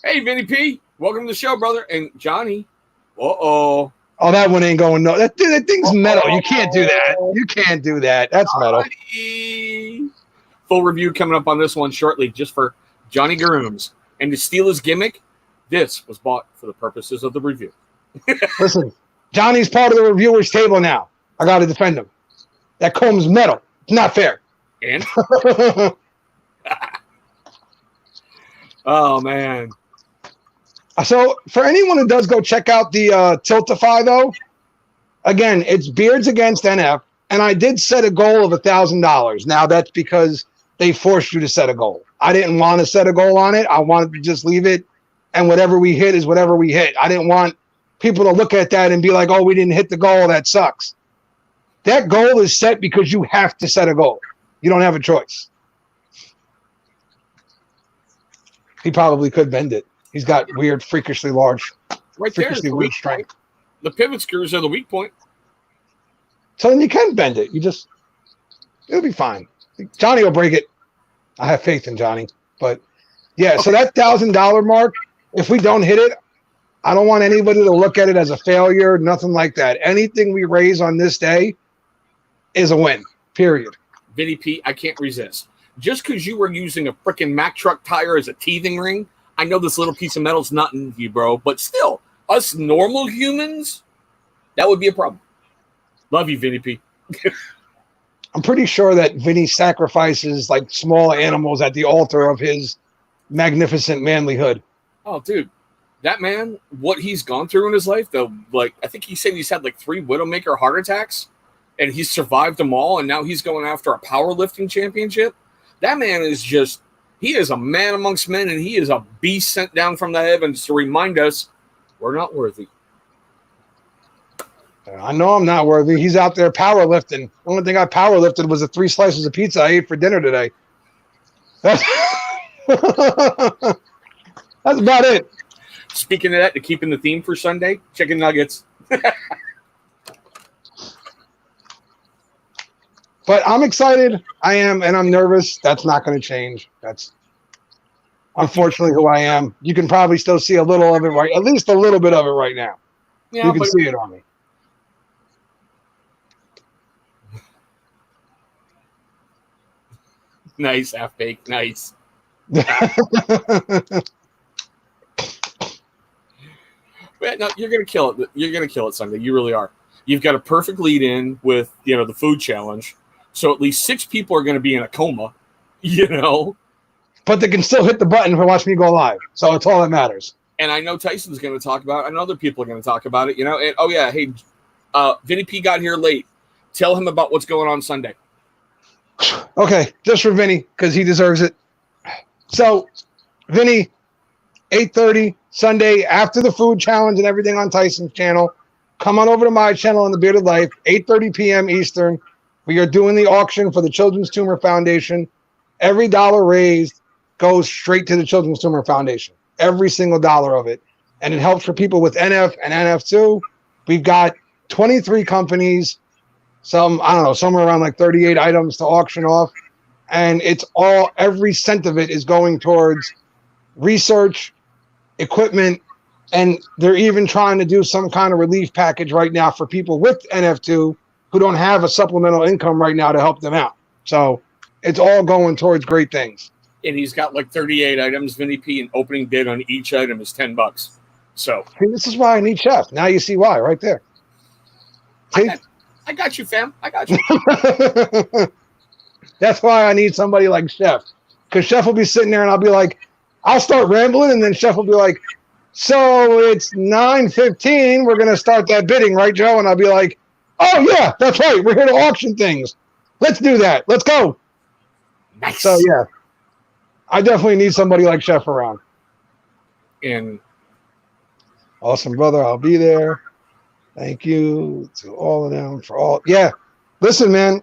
Hey, Vinny P, welcome to the show, brother. And Johnny, uh-oh.
Oh, that one ain't going no. That thing's metal. You can't do that. You can't do that. That's metal.
Full review coming up on this one shortly, just for Johnny Grooms. And to steal his gimmick, this was bought for the purposes of the review.
Listen, Johnny's part of the reviewer's table now. I got to defend him. That comb's metal. It's not fair.
And? Oh, man.
So for anyone who does go check out the Tiltify, though, again, it's Beards Against NF, and I did set a goal of $1,000. Now, that's because they forced you to set a goal. I didn't want to set a goal on it. I wanted to just leave it, and whatever we hit is whatever we hit. I didn't want people to look at that and be like, oh, we didn't hit the goal. That sucks. That goal is set because you have to set a goal. You don't have a choice. He probably could bend it. He's got weird, freakishly large,
freakishly
weird strength.
The pivot screws are the weak point.
So then you can bend it. It'll be fine. Johnny will break it. I have faith in Johnny. But yeah, okay. So that $1,000 mark, if we don't hit it, I don't want anybody to look at it as a failure, nothing like that. Anything we raise on this day is a win, period.
Vinny P, I can't resist. Just because you were using a freaking Mack truck tire as a teething ring, I know this little piece of metal's not in you, bro, but still, us normal humans, that would be a problem. Love you, Vinny P.
I'm pretty sure that Vinny sacrifices like small animals at the altar of his magnificent manlyhood.
Oh, dude, that man, what he's gone through in his life, though, like I think he said he's had like 3 Widowmaker heart attacks, and he's survived them all, and now he's going after a powerlifting championship. That man is just, he is a man amongst men, and he is a beast sent down from the heavens to remind us we're not worthy.
I know I'm not worthy. He's out there powerlifting. The only thing I powerlifted was the 3 slices of pizza I ate for dinner today. That's about it.
Speaking of that, to keep in the theme for Sunday, chicken nuggets.
But I'm excited. I am, and I'm nervous. That's not going to change. That's unfortunately who I am. You can probably still see a little of it right, at least a little bit of it right now. Yeah, you can see it on me.
Nice, half-baked, nice. But no, you're going to kill it. You're going to kill it Sunday. You really are. You've got a perfect lead in with, the food challenge. So at least 6 people are going to be in a coma,
But they can still hit the button for watching me go live. So it's all that matters.
And I know Tyson's going to talk about it. I know other people are going to talk about it, And, oh, yeah, hey, Vinny P got here late. Tell him about what's going on Sunday.
Okay, just for Vinny, because he deserves it. So, Vinny, 8:30 Sunday, after the food challenge and everything on Tyson's channel, come on over to my channel on The Bearded Life, 8:30 p.m. Eastern. We are doing the auction for the Children's Tumor Foundation. Every dollar raised goes straight to the Children's Tumor Foundation. Every single dollar of it. And it helps for people with NF and NF2. We've got 23 companies, somewhere around like 38 items to auction off. And it's every cent of it is going towards research, equipment, and they're even trying to do some kind of relief package right now for people with NF2 who don't have a supplemental income right now to help them out. So it's all going towards great things.
And he's got like 38 items, Vinny P, and opening bid on each item is $10. So
this is why I need Chef. Now you see why right there.
I got you, fam. I got you.
That's why I need somebody like Chef. Because Chef will be sitting there and I'll be like, I'll start rambling, and then Chef will be like, so it's 9:15. We're going to start that bidding, right, Joe? And I'll be like, oh, yeah, that's right. We're here to auction things. Let's do that. Let's go.
Nice.
So, yeah, I definitely need somebody like Chef around.
And
awesome, brother. I'll be there. Thank you to all of them for all. Yeah. Listen, man,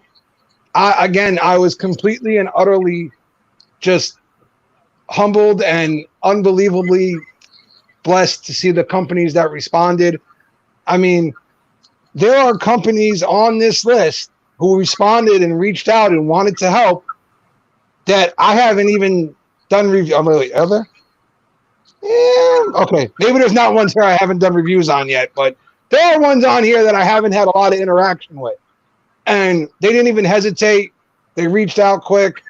I was completely and utterly just humbled and unbelievably blessed to see the companies that responded. I mean, there are companies on this list who responded and reached out and wanted to help that I haven't even done review. I'm really, are there? Yeah, okay. Maybe there's not ones here I haven't done reviews on yet, but there are ones on here that I haven't had a lot of interaction with. And they didn't even hesitate. They reached out quick.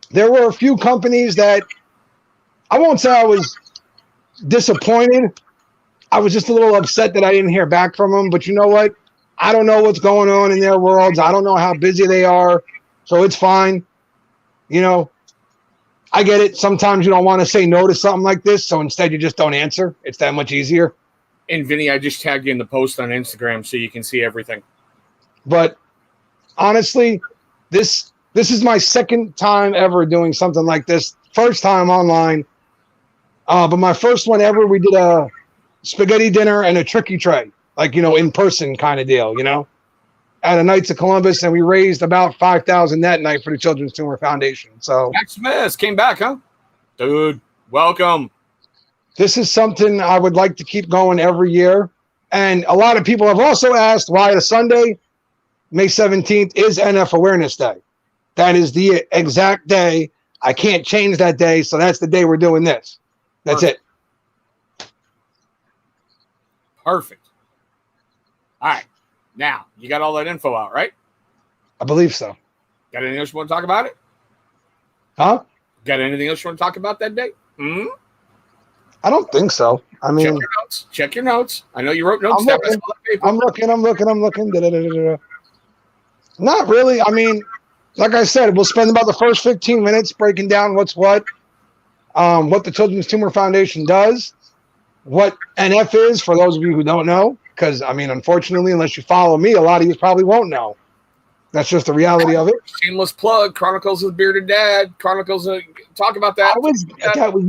There were a few companies that I won't say I was disappointed. I was just a little upset that I didn't hear back from them. But you know what? I don't know what's going on in their worlds. I don't know how busy they are. So it's fine. I get it. Sometimes you don't want to say no to something like this. So instead you just don't answer. It's that much easier.
And Vinny, I just tagged you in the post on Instagram so you can see everything.
But honestly, this is my second time ever doing something like this. First time online. But my first one ever, we did a spaghetti dinner and a tricky tray. Like, in person kind of deal, at a Knights of Columbus. And we raised about $5,000 that night for the Children's Tumor Foundation. So
Maximus came back, huh? Dude, welcome.
This is something I would like to keep going every year. And a lot of people have also asked why a Sunday, May 17th, is NF Awareness Day. That is the exact day. I can't change that day, so that's the day we're doing this. That's
Perfect.
it.
Perfect. All right. Now, you got all that info out, right?
I believe so.
Got anything else you want to talk about it?
Huh?
Got anything else you want to talk about that day?
I don't think so. I mean,
check your notes. I know you wrote notes.
I'm looking. Da-da-da-da-da. Not really. I mean, like I said, we'll spend about the first 15 minutes breaking down what's what the Children's Tumor Foundation does, what NF is for those of you who don't know. Because, I mean, unfortunately, unless you follow me, a lot of you probably won't know. That's just the reality of it.
Shameless plug. Chronicles of the Bearded Dad. Chronicles. Talk about that.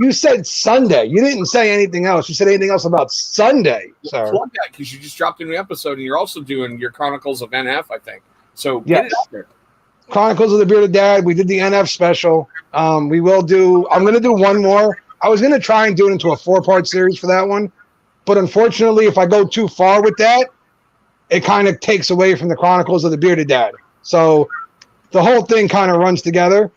You said Sunday. You didn't say anything else. You said anything else about Sunday, sir.
Plug that because you just dropped a new episode and you're also doing your Chronicles of NF, I think. So
yes.
Get it out there.
Chronicles of the Bearded Dad. We did the NF special. I'm going to do one more. I was going to try and do it into a 4-part series for that one. But unfortunately, if I go too far with that, it kind of takes away from the Chronicles of the Bearded Dad. So the whole thing kind of runs together.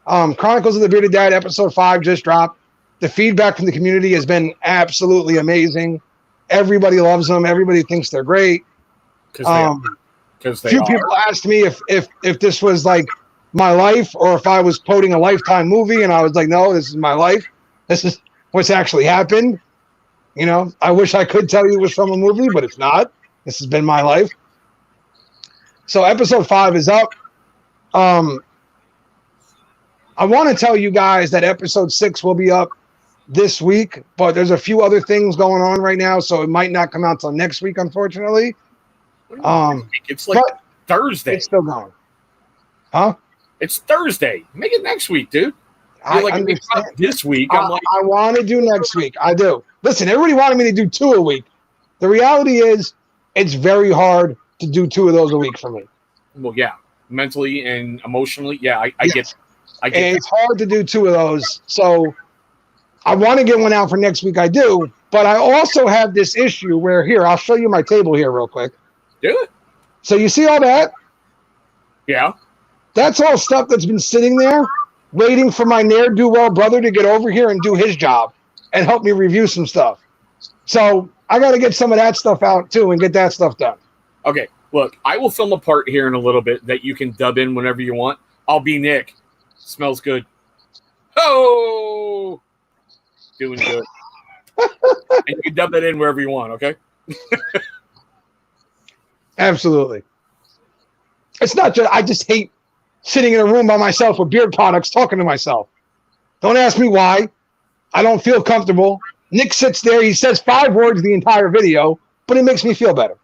Chronicles of the Bearded Dad episode 5 just dropped. The feedback from the community has been absolutely amazing. Everybody loves them. Everybody thinks they're great.
Because
few people asked me if this was like my life or if I was quoting a Lifetime movie, and I was like, no, this is my life. This is what's actually happened. I wish I could tell you it was from a movie, but it's not. This has been my life. So episode 5 is up. I want to tell you guys that episode 6 will be up this week, but there's a few other things going on right now, so it might not come out till next week, unfortunately.
It's like Thursday.
It's still going. Huh?
It's Thursday. Make it next week, dude.
I
like
understand.
This week.
I want to do next week. I do. Listen, everybody wanted me to do 2 a week. The reality is, it's very hard to do 2 of those a week for me.
Well, yeah, mentally and emotionally, yeah, I get.
It's hard to do 2 of those. So I want to get one out for next week. I do, but I also have this issue where here I'll show you my table here real quick.
Do it.
So you see all that?
Yeah.
That's all stuff that's been sitting there, waiting for my ne'er-do-well brother to get over here and do his job and help me review some stuff. So I got to get some of that stuff out too and get that stuff done.
Okay, look, I will film a part here in a little bit that you can dub in whenever you want. I'll be Nick. Smells good. Oh, doing good. And you can dub that in wherever you want, okay?
Absolutely. It's not just, I just hate sitting in a room by myself with beard products talking to myself. Don't ask me why. I don't feel comfortable. Nick sits there. He says 5 words the entire video, but it makes me feel better.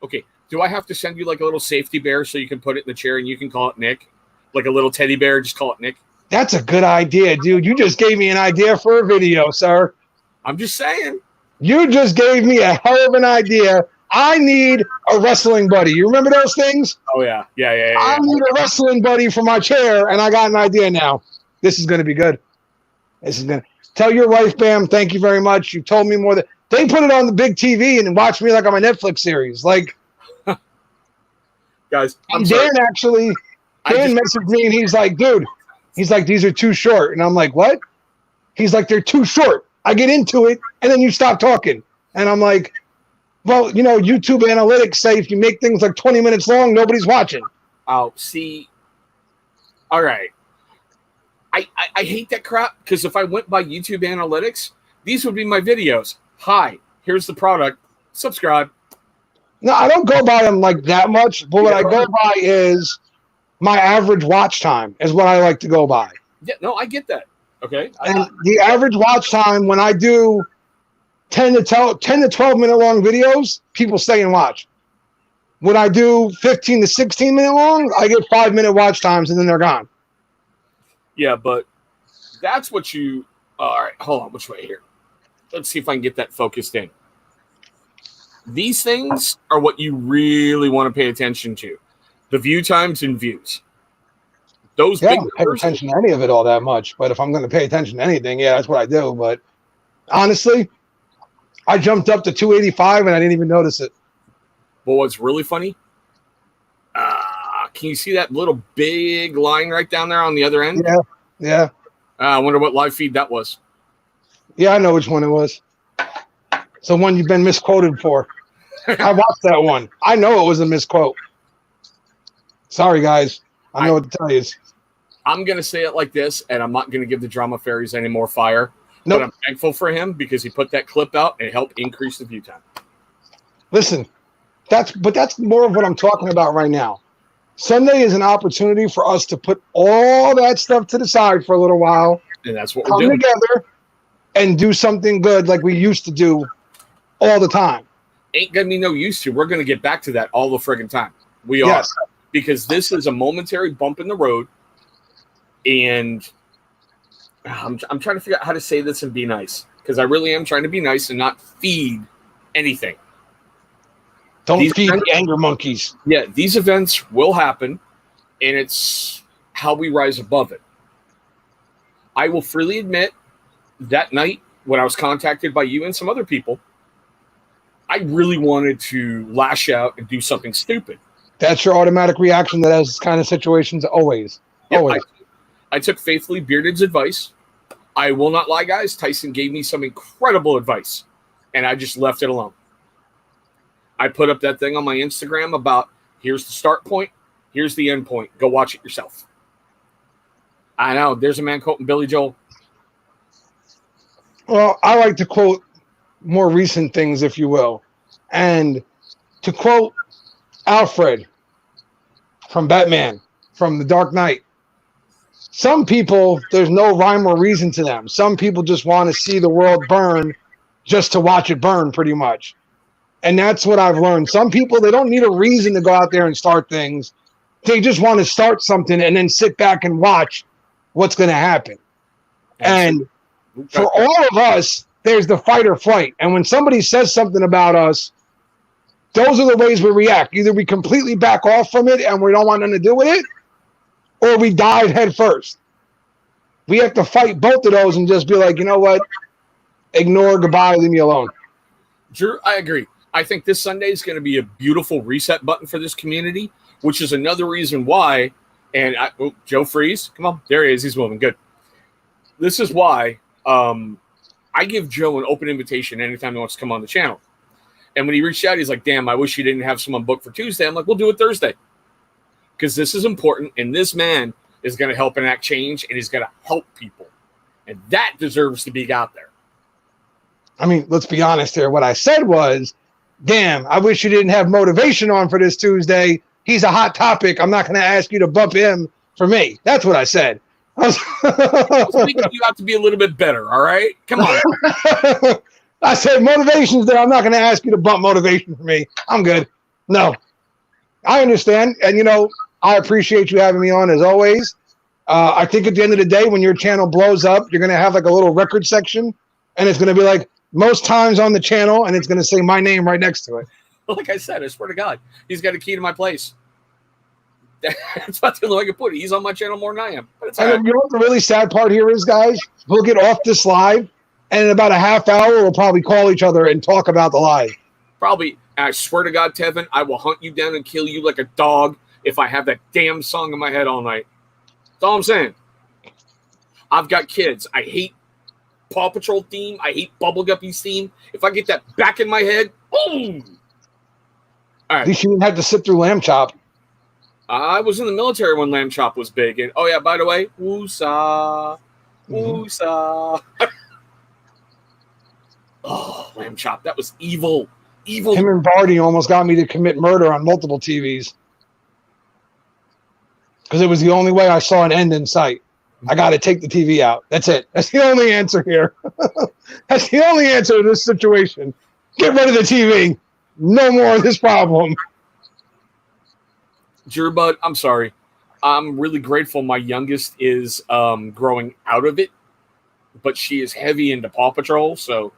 Okay. Do I have to send you like a little safety bear so you can put it in the chair and you can call it Nick? Like a little teddy bear, just call it Nick?
That's a good idea, dude. You just gave me an idea for a video, sir.
I'm just saying.
You just gave me a hell of an idea. I need a wrestling buddy. You remember those things?
Oh, yeah. Yeah.
I need a wrestling buddy for my chair, and I got an idea now. This is going to be good. This is going to tell your wife, Bam, thank you very much. You told me more than they put it on the big TV and watch me like I'm a Netflix series. Like,
guys,
Dan messaged me and he's like, dude, these are too short. And I'm like, what? He's like, they're too short. I get into it and then you stop talking. And I'm like, well, you know, YouTube analytics say if you make things like 20 minutes long, nobody's watching.
Oh, see. All right. I hate that crap because if I went by YouTube analytics, these would be my videos. Hi, here's the product. Subscribe.
No, I don't go by them like that much, but what I go by is my average watch time is what I like to go by.
Yeah, no, I get that. Okay.
And the average watch time when I do 10 to 12 minute long videos, people stay and watch. When I do 15 to 16 minute long, I get 5 minute watch times and then they're gone.
Yeah, but that's what you. All right, hold on. Which way here? Let's see if I can get that focused in. These things are what you really want to pay attention to. The view times and views. Those big
numbers. I don't pay attention to any of it all that much, but if I'm going to pay attention to anything, yeah, that's what I do. But honestly, I jumped up to 285 and I didn't even notice it.
Well, what's really funny? Can you see that little big line right down there on the other end?
Yeah.
I wonder what live feed that was.
Yeah, I know which one it was. It's the one you've been misquoted for. I watched that one. I know it was a misquote. Sorry, guys. I know what to tell you.
I'm going to say it like this, and I'm not going to give the Drama Fairies any more fire.
Nope.
But I'm thankful for him because he put that clip out and it helped increase the view time.
Listen, that's more of what I'm talking about right now. Sunday is an opportunity for us to put all that stuff to the side for a little while.
And that's what we're doing.
Come together and do something good like we used to do all the time.
Ain't going to be no use to. We're going to get back to that all the friggin' time. We are. Because this is a momentary bump in the road. And I'm trying to figure out how to say this and be nice. Because I really am trying to be nice and not feed anything.
Don't feed the anger monkeys.
Yeah, these events will happen, and it's how we rise above it. I will freely admit that night when I was contacted by you and some other people, I really wanted to lash out and do something stupid.
That's your automatic reaction to those kind of situations always.
Yep,
always.
I took Faithfully Bearded's advice. I will not lie, guys. Tyson gave me some incredible advice, and I just left it alone. I put up that thing on my Instagram about here's the start point, here's the end point. Go watch it yourself. I know. There's a man quoting Billy Joel.
Well, I like to quote more recent things, if you will. And To quote Alfred from Batman, from The Dark Knight, some people, there's no rhyme or reason to them. Some people just want to see the world burn just to watch it burn, pretty much. And that's what I've learned. Some people, they don't need a reason to go out there and start things. They just want to start something and then sit back and watch what's going to happen. And for all of us, there's the fight or flight. And when somebody says something about us, those are the ways we react. Either we completely back off from it and we don't want nothing to do with it, or we dive head first. We have to fight both of those and just be like, you know what? Ignore, goodbye, leave me alone.
Drew, I agree. I think this Sunday is going to be a beautiful reset button for this community, which is another reason why. And Joe Freeze, come on, there he is. He's moving. Good. This is why I give Joe an open invitation anytime he wants to come on the channel. And when he reached out, he's like, damn, I wish you didn't have someone booked for Tuesday. I'm like, we'll do it Thursday. Because this is important, and this man is going to help enact change, and he's going to help people. And that deserves to be out there.
I mean, let's be honest here. What I said was, damn, I wish you didn't have motivation on for this Tuesday. He's a hot topic. I'm not going to ask you to bump him for me. That's what I said. I was
making you have to be a little bit better, all right? Come on.
I said motivation's there. I'm not going to ask you to bump motivation for me. I'm good. No. I understand. And, you know, I appreciate you having me on as always. I think at the end of the day, when your channel blows up, you're going to have like a little record section, and it's going to be like most times on the channel, and it's going to say my name right next to it.
Like I said, I swear to God, he's got a key to my place. That's about the only way I can put it. He's on my channel more than I am. But it's
and you know what the really sad part here is, guys? We'll get off this live, and in about a half hour, we'll probably call each other and talk about the live.
Probably. I swear to God, Tevin, I will hunt you down and kill you like a dog if I have that damn song in my head all night. That's all I'm saying. I've got kids. I hate Paw Patrol theme. I hate Bubble Guppy's theme. If I get that back in my head, boom! All right.
At least you didn't have to sit through Lamb Chop.
I was in the military when Lamb Chop was big. And, oh, yeah, by the way, woosah, woosah. Oh, Lamb Chop, that was evil. Evil.
Him and Vardy almost got me to commit murder on multiple TVs. Because it was the only way I saw an end in sight. I got to take the TV out. That's it. That's the only answer here. That's the only answer to this situation. Get rid of the TV. No more of this problem.
Drew Bud, I'm sorry. I'm really grateful my youngest is growing out of it, but she is heavy into Paw Patrol, so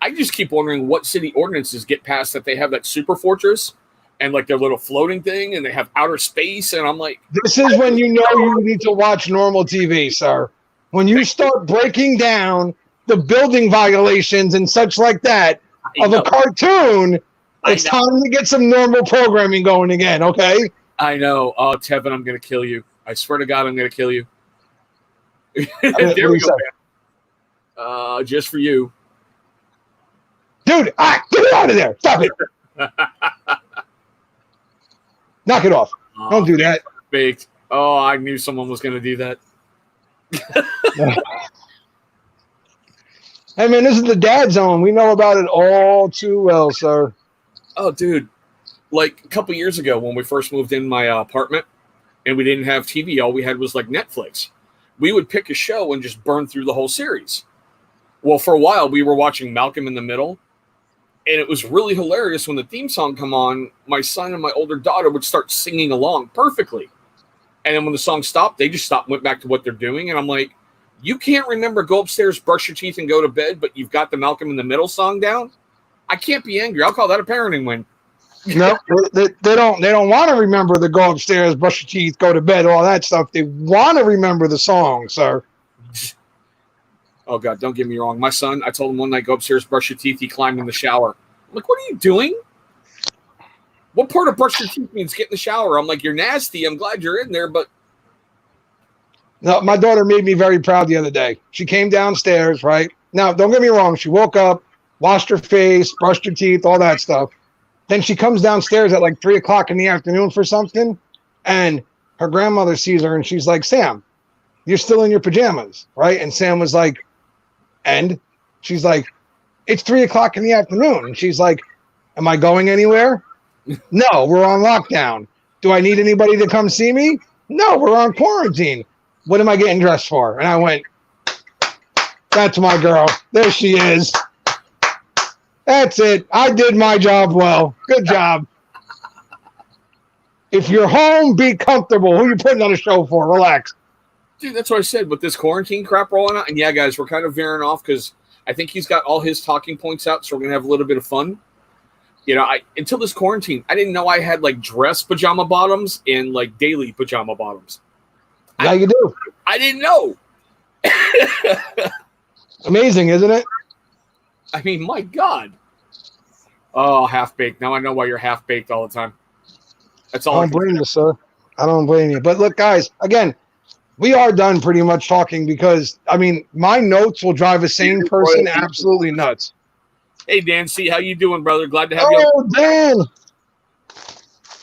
I just keep wondering what city ordinances get passed that they have that super fortress and like their little floating thing and they have outer space. And I'm like,
this is when you know you need to watch normal TV, sir. When you start breaking down the building violations and such like that of a cartoon, it's time to get some normal programming going again, okay?
I know. Oh, Tevin, I'm going to kill you. I swear to God, I'm going to kill you. There we go. Just for you.
Dude, get it out of there. Stop it. Knock it off. Don't do that.
Baked. Oh, I knew someone was going to do that.
Hey, man, this is the dad zone. We know about it all too well, sir.
Oh, dude. Like a couple years ago when we first moved in my apartment and we didn't have TV, all we had was like Netflix. We would pick a show and just burn through the whole series. Well, for a while, we were watching Malcolm in the Middle. And it was really hilarious when the theme song come on, my son and my older daughter would start singing along perfectly. And then when the song stopped, they just stopped and went back to what they're doing. And I'm like, you can't remember go upstairs, brush your teeth, and go to bed, but you've got the Malcolm in the Middle song down? I can't be angry. I'll call that a parenting win.
No, they don't want to remember the go upstairs, brush your teeth, go to bed, all that stuff. They want to remember the song, sir.
Oh, God, don't get me wrong. My son, I told him one night, go upstairs, brush your teeth. He climbed in the shower. I'm like, what are you doing? What part of brush your teeth means get in the shower? I'm like, you're nasty. I'm glad you're in there, but.
No, my daughter made me very proud the other day. She came downstairs, right? Now, don't get me wrong. She woke up, washed her face, brushed her teeth, all that stuff. Then she comes downstairs at like 3 o'clock in the afternoon for something, and her grandmother sees her, and she's like, Sam, you're still in your pajamas, right? And Sam was like, and she's like, it's 3 o'clock in the afternoon. And she's like, am I going anywhere? No, we're on lockdown. Do I need anybody to come see me? No, we're on quarantine. What am I getting dressed for? And I went, that's my girl. There she is. That's it. I did my job well. Good job. If you're home, be comfortable. Who you putting on a show for? Relax.
Dude, that's what I said with this quarantine crap rolling out. And yeah, guys, we're kind of veering off because I think he's got all his talking points out, so we're going to have a little bit of fun. You know, until this quarantine, I didn't know I had like dress pajama bottoms and like daily pajama bottoms.
Now you do.
I didn't know.
Amazing, isn't it?
I mean, my God. Oh, half-baked. Now I know why you're half-baked all the time. That's all.
I don't blame you, sir. I don't blame you. But look, guys, again, we are done pretty much talking because, I mean, my notes will drive a sane person absolutely nuts.
Hey, Dan C., how you doing, brother? Glad to have you.
Oh, Dan.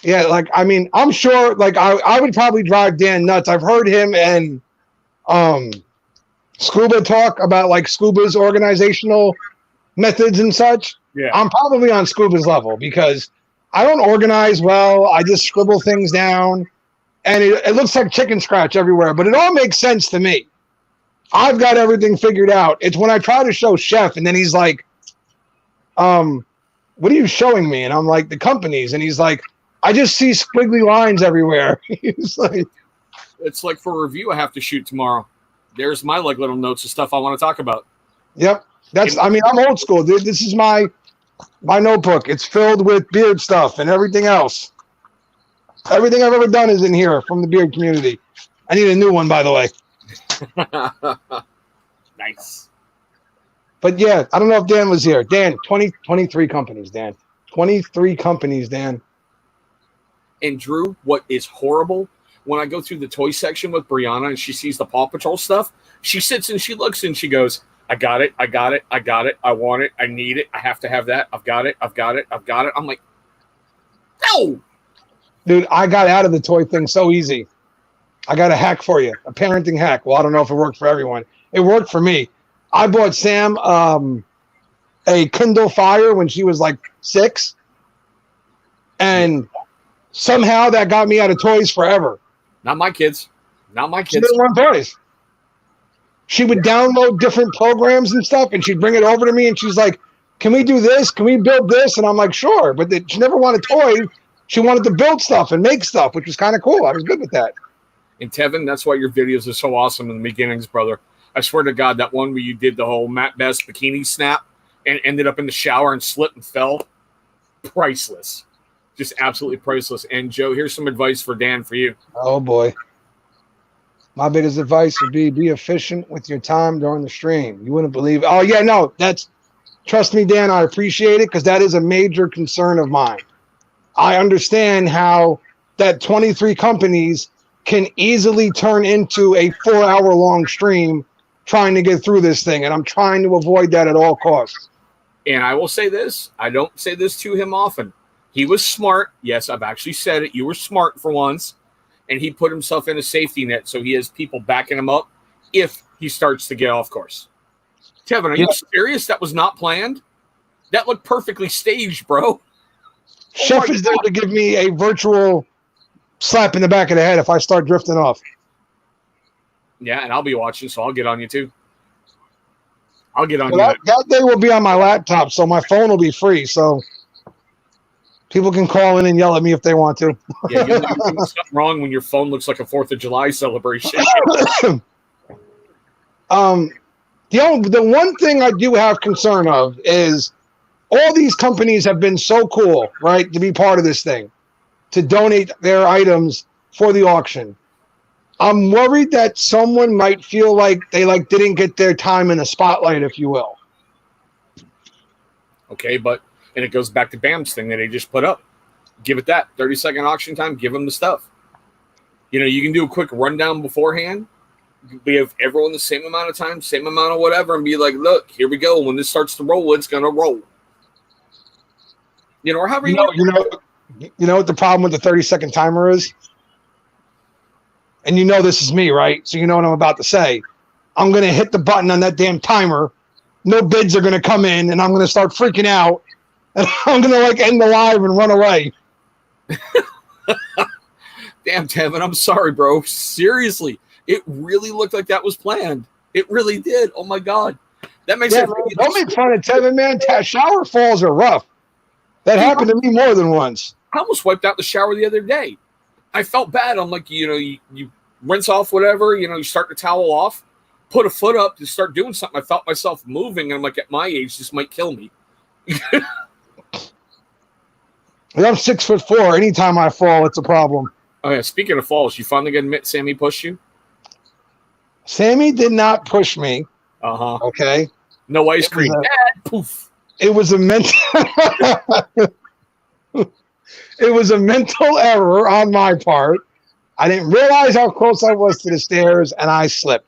Yeah, like, I mean, I'm sure, like, I would probably drive Dan nuts. I've heard him and Scuba talk about, like, Scuba's organizational methods and such.
Yeah.
I'm probably on Scuba's level because I don't organize well. I just scribble things down, and it looks like chicken scratch everywhere, but it all makes sense to me. I've got everything figured out. It's when I try to show Chef, and then he's like, what are you showing me? And I'm like, the companies. And he's like, I just see squiggly lines everywhere. He's like,
it's like for a review I have to shoot tomorrow. There's my like little notes of stuff I want to talk about.
Yep. I mean, I'm old school, dude. This is my notebook. It's filled with beard stuff and everything else. Everything I've ever done is in here from the beard community. I need a new one, by the way.
Nice.
But yeah, I don't know if Dan was here. Dan, 23 companies, Dan. 23 companies, Dan.
And Drew, what is horrible, when I go through the toy section with Brianna and she sees the Paw Patrol stuff, she sits and she looks and she goes, I got it, I got it, I got it, I want it, I need it, I have to have that, I've got it, I've got it, I've got it. I'm like, no.
Dude, I got out of the toy thing so easy. I got a hack for you, a parenting hack. Well, I don't know if it worked for everyone. It worked for me. I bought Sam a Kindle Fire when she was like 6. And somehow that got me out of toys forever.
Not my kids. Not my
She
kids.
didn't want toys. She would download different programs and stuff, and she'd bring it over to me, and she's like, can we do this? Can we build this? And I'm like, sure. But she never wanted toys. She wanted to build stuff and make stuff, which was kind of cool. I was good with that.
And Tevin, that's why your videos are so awesome in the beginnings, brother. I swear to God, that one where you did the whole Matt Best bikini snap and ended up in the shower and slipped and fell, priceless. Just absolutely priceless. And Joe, here's some advice for Dan for you.
Oh, boy. My biggest advice would be efficient with your time during the stream. You wouldn't believe it. Oh, yeah, no, trust me, Dan, I appreciate it because that is a major concern of mine. I understand how that 23 companies can easily turn into a 4-hour-long stream trying to get through this thing, and I'm trying to avoid that at all costs.
And I will say this. I don't say this to him often. He was smart. Yes, I've actually said it. You were smart for once. And he put himself in a safety net so he has people backing him up if he starts to get off course. Tevin, are you serious? That was not planned? That looked perfectly staged, bro.
Chef is there to give me a virtual slap in the back of the head if I start drifting off.
Yeah, and I'll be watching, so I'll get on you too. I'll get on you.
That day will be on my laptop, so my phone will be free, so people can call in and yell at me if they want to.
Yeah, you're doing something wrong when your phone looks like a 4th of July celebration.
The one thing I do have concern of is all these companies have been so cool, right, to be part of this thing, to donate their items for the auction. I'm worried that someone might feel like they didn't get their time in the spotlight, if you will.
Okay, and it goes back to Bam's thing that they just put up. Give it that 30-second auction time. Give them the stuff. You know, you can do a quick rundown beforehand. Give everyone the same amount of time, same amount of whatever, and be like, look, here we go. When this starts to roll, it's going to roll. You know, or however you
know what the problem with the 30-second timer is? And you know this is me, right? So you know what I'm about to say. I'm going to hit the button on that damn timer. No bids are going to come in, and I'm going to start freaking out. And I'm going to end the live and run away.
Damn, Tevin, I'm sorry, bro. Seriously, it really looked like that was planned. It really did. Oh my god, that makes it.
Man, don't make fun of Tevin, man. Shower falls are rough. That happened to me more than once.
I almost wiped out the shower the other day. I felt bad. I'm like, you rinse off whatever, you start the towel off, put a foot up to start doing something. I felt myself moving, and I'm like, at my age, this might kill me.
I'm 6'4". Anytime I fall, it's a problem.
Oh yeah. Speaking of falls, you finally gonna admit Sammy pushed you?
Sammy did not push me. Okay.
No ice cream. Poof.
It was a mental. It was a mental error on my part. I didn't realize how close I was to the stairs, and I slipped.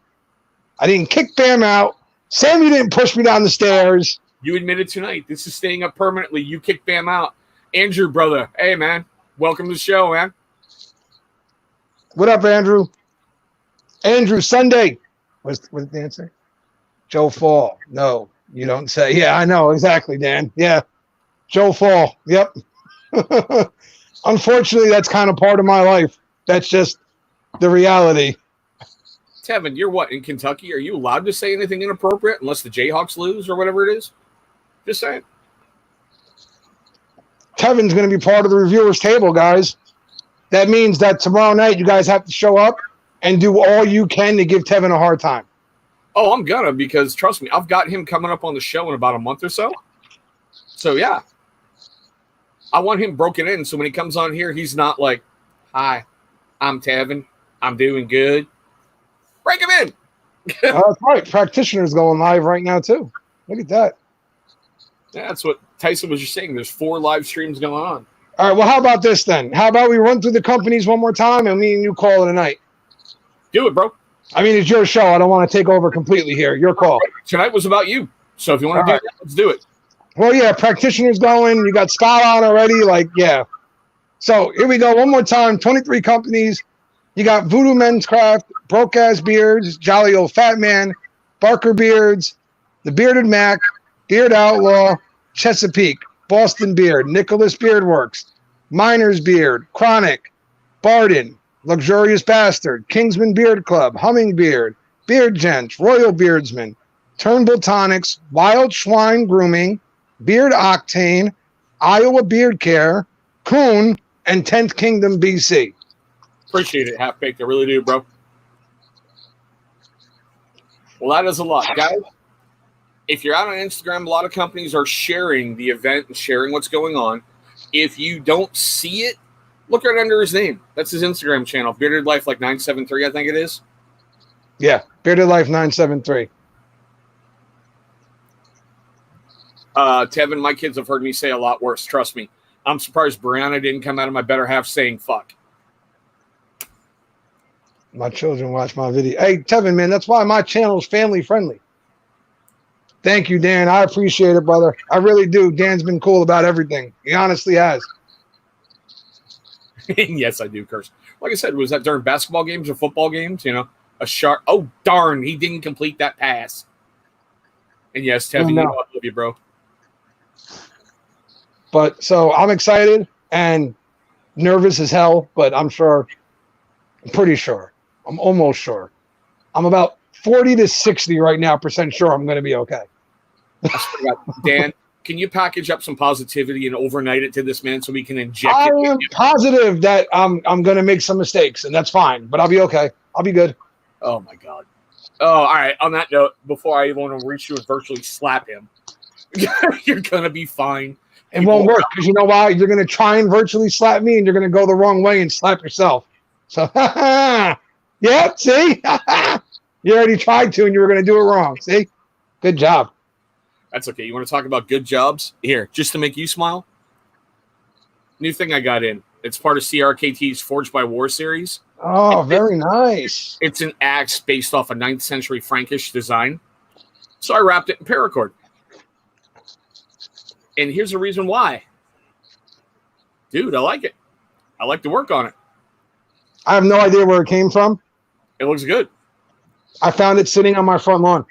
I didn't kick Bam out. Sammy didn't push me down the stairs.
You admitted tonight. This is staying up permanently. You kicked Bam out. Andrew, brother. Hey, man. Welcome to the show, man.
What up, Andrew? Andrew, Sunday. What did Dan say? Joe Fall. No, you don't say. Yeah, I know. Exactly, Dan. Yeah. Joe Fall. Yep. Unfortunately, that's kind of part of my life. That's just the reality.
Tevin, you're what, in Kentucky? Are you allowed to say anything inappropriate unless the Jayhawks lose or whatever it is? Just saying.
Tevin's going to be part of the reviewers table, guys. That means that tomorrow night you guys have to show up and do all you can to give Tevin a hard time.
Oh, I'm gonna, because trust me, I've got him coming up on the show in about a month or so. So yeah. I want him broken in so when he comes on here, he's not like, hi, I'm Tevin. I'm doing good. Break him in.
That's right. Practitioner's going live right now, too. Look at that.
Yeah, that's what Tyson was just saying. There's 4 live streams going on.
All right, well, how about this then? How about we run through the companies one more time and me and you call it a night?
Do it, bro.
I mean, it's your show. I don't want to take over completely here. Your call.
Tonight was about you. So if you want to do that, let's do it.
Well, yeah, Practitioner's going. You got Scott on already. Like, yeah. So here we go. One more time. 23 companies. You got Voodoo Men's Craft, Broke Ass Beards, Jolly Old Fat Man, Barker Beards, The Bearded Mac, Beard Outlaw, Chesapeake, Boston Beard, Nicholas Beard Works, Miner's Beard, Chronic, Barden, Luxurious Bastard, Kingsman Beard Club, Humming Beard, Beard Gents, Royal Beardsman, Turnbull Tonics, Wild Schwein Grooming, Beard Octane, Iowa Beard Care, Coon, and 10th Kingdom BC.
Appreciate it, Half Baked. I really do, bro. Well, that is a lot. Guys, if you're out on Instagram, a lot of companies are sharing the event and sharing what's going on. If you don't see it, look right under his name. That's his Instagram channel, Bearded Life like 973, I think it is.
Yeah, Bearded Life 973.
Tevin, my kids have heard me say a lot worse. Trust me. I'm surprised Brianna didn't come out of my better half saying fuck.
My children watch my video. Hey, Tevin, man, that's why my channel is family friendly. Thank you, Dan. I appreciate it, brother. I really do. Dan's been cool about everything. He honestly has.
Yes, I do, Curse. Like I said, was that during basketball games or football games? A shark. Oh, darn. He didn't complete that pass. And yes, Tevin, I love you, bro.
But so I'm excited and nervous as hell, but I'm pretty sure. I'm almost sure. I'm about 40 to 60 right now % sure I'm going to be okay.
Dan, can you package up some positivity and overnight it to this man so we can inject
I
it?
am positive that I'm going to make some mistakes, and that's fine, but I'll be okay. I'll be good.
Oh, my God. Oh, all right. On that note, before I even want to reach you and virtually slap him, you're going to be fine.
It won't work because you know why? You're going to try and virtually slap me, and you're going to go the wrong way and slap yourself. So, yeah, see? You already tried to, and you were going to do it wrong. See? Good job.
That's okay. You want to talk about good jobs? Here, just to make you smile. New thing I got in. It's part of CRKT's Forged by War series.
Oh, very nice.
It's an axe based off a 9th century Frankish design. So I wrapped it in paracord. And here's the reason why. Dude, I like it. I like to work on it.
I have no idea where it came from.
It looks good.
I found it sitting on my front lawn.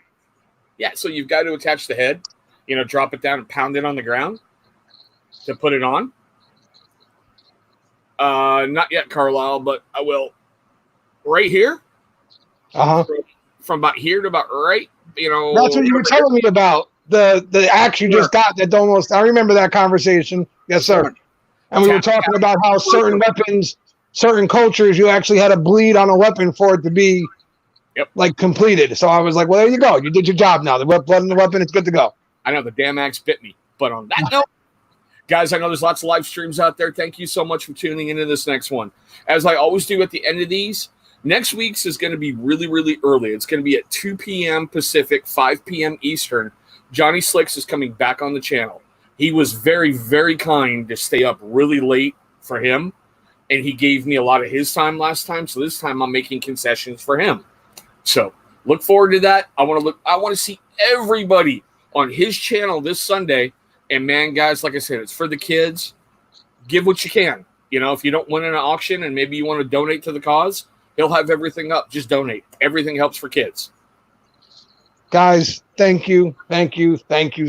Yeah, so you've got to attach the head, drop it down and pound it on the ground to put it on. Not yet, Carlisle, but I will. Right here, from about here to about right.
That's what you were telling me about. The axe you just got that almost. I remember that conversation. Yes, sir. And we were talking about how certain weapons, certain cultures, you actually had to bleed on a weapon for it to be like completed. So I was like, well, there you go. You did your job now. The blood in the weapon, it's good to go.
I know the damn axe bit me. But on that note, guys, I know there's lots of live streams out there. Thank you so much for tuning into this next one. As I always do at the end of these, next week's is going to be really, really early. It's going to be at 2 p.m. Pacific, 5 p.m. Eastern. Johnny Slicks is coming back on the channel. He was very, very kind to stay up really late for him, and he gave me a lot of his time last time. So this time I'm making concessions for him. So look forward to that. I want to see everybody on his channel this Sunday. And man, guys, like I said, it's for the kids. Give what you can. If you don't win an auction and maybe you want to donate to the cause, he'll have everything up. Just donate. Everything helps for kids.
Guys, thank you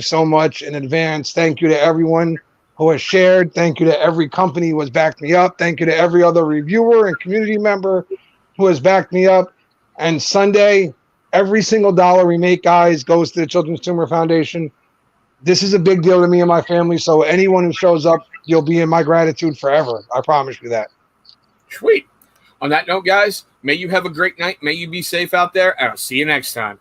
so much in advance. Thank you to everyone who has shared. Thank you to every company who has backed me up. Thank you to every other reviewer and community member who has backed me up. And Sunday, every single dollar we make, guys, goes to the Children's Tumor Foundation. This is a big deal to me and my family. So anyone who shows up, you'll be in my gratitude forever. I promise you that.
Sweet. On that note, guys, may you have a great night. May you be safe out there. And I'll see you next time.